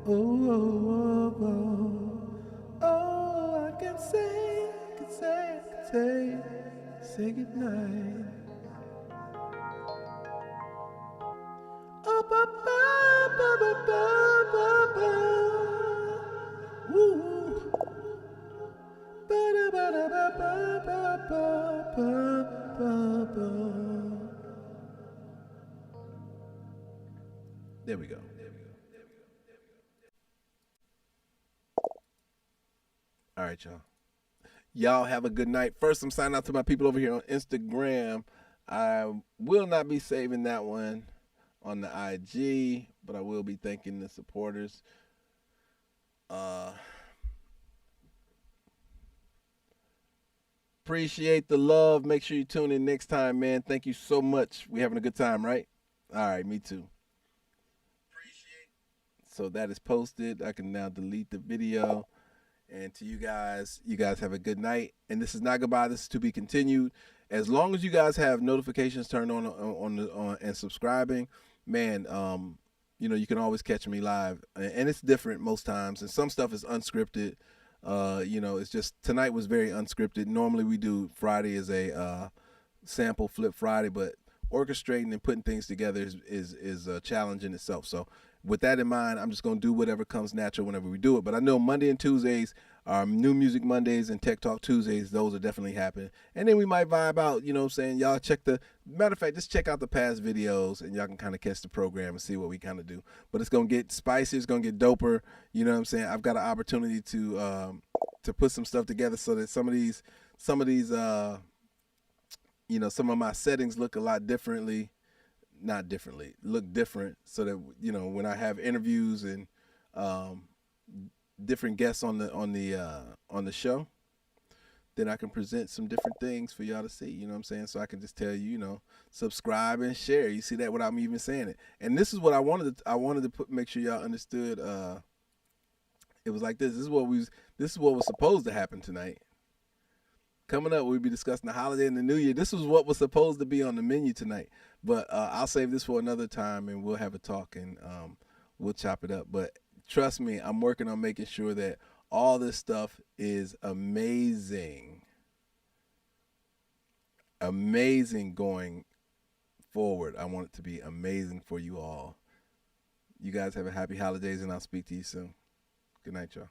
Oh, oh, oh, oh. Oh, I can say goodnight. Oh, ba, ba, ba, ba, ba, ba, ba. Ooh. Ba, da, ba, da, ba, ba, ba, ba, ba, ba, ba. There we go. All right, y'all. Y'all have a good night. First, I'm signing out to my people over here on Instagram. I will not be saving that one on the IG, but I will be thanking the supporters. Appreciate the love. Make sure you tune in next time, man. Thank you so much. We having a good time, right? All right, me too. So that is posted. I can now delete the video. And to you guys have a good night. And this is not goodbye. This is to be continued. As long as you guys have notifications turned on and subscribing, man, you can always catch me live. And it's different most times. And some stuff is unscripted. It's just tonight was very unscripted. Normally we do Friday as a sample flip Friday, but orchestrating and putting things together is a challenge in itself. So with that in mind, I'm just going to do whatever comes natural whenever we do it. But I know Monday and Tuesdays are New Music Mondays and Tech Talk Tuesdays. Those are definitely happening. And then we might vibe out, you know what I'm saying? Y'all matter of fact, just check out the past videos and y'all can kind of catch the program and see what we kind of do. But it's going to get spicier. It's going to get doper. You know what I'm saying? I've got an opportunity to put some stuff together so that some of these some of my settings look a lot differently. Not differently, look different, so that when I have interviews and different guests on the show, then I can present some different things for y'all to see. You know what I'm saying? So I can just tell you, subscribe and share. You see that without me even saying it. And this is what I wanted to make sure y'all understood. It was like this. This is what was supposed to happen tonight. Coming up, we'll be discussing the holiday and the New Year. This was what was supposed to be on the menu tonight. But I'll save this for another time, and we'll have a talk, and we'll chop it up. But trust me, I'm working on making sure that all this stuff is amazing. Amazing going forward. I want it to be amazing for you all. You guys have a happy holidays, and I'll speak to you soon. Good night, y'all.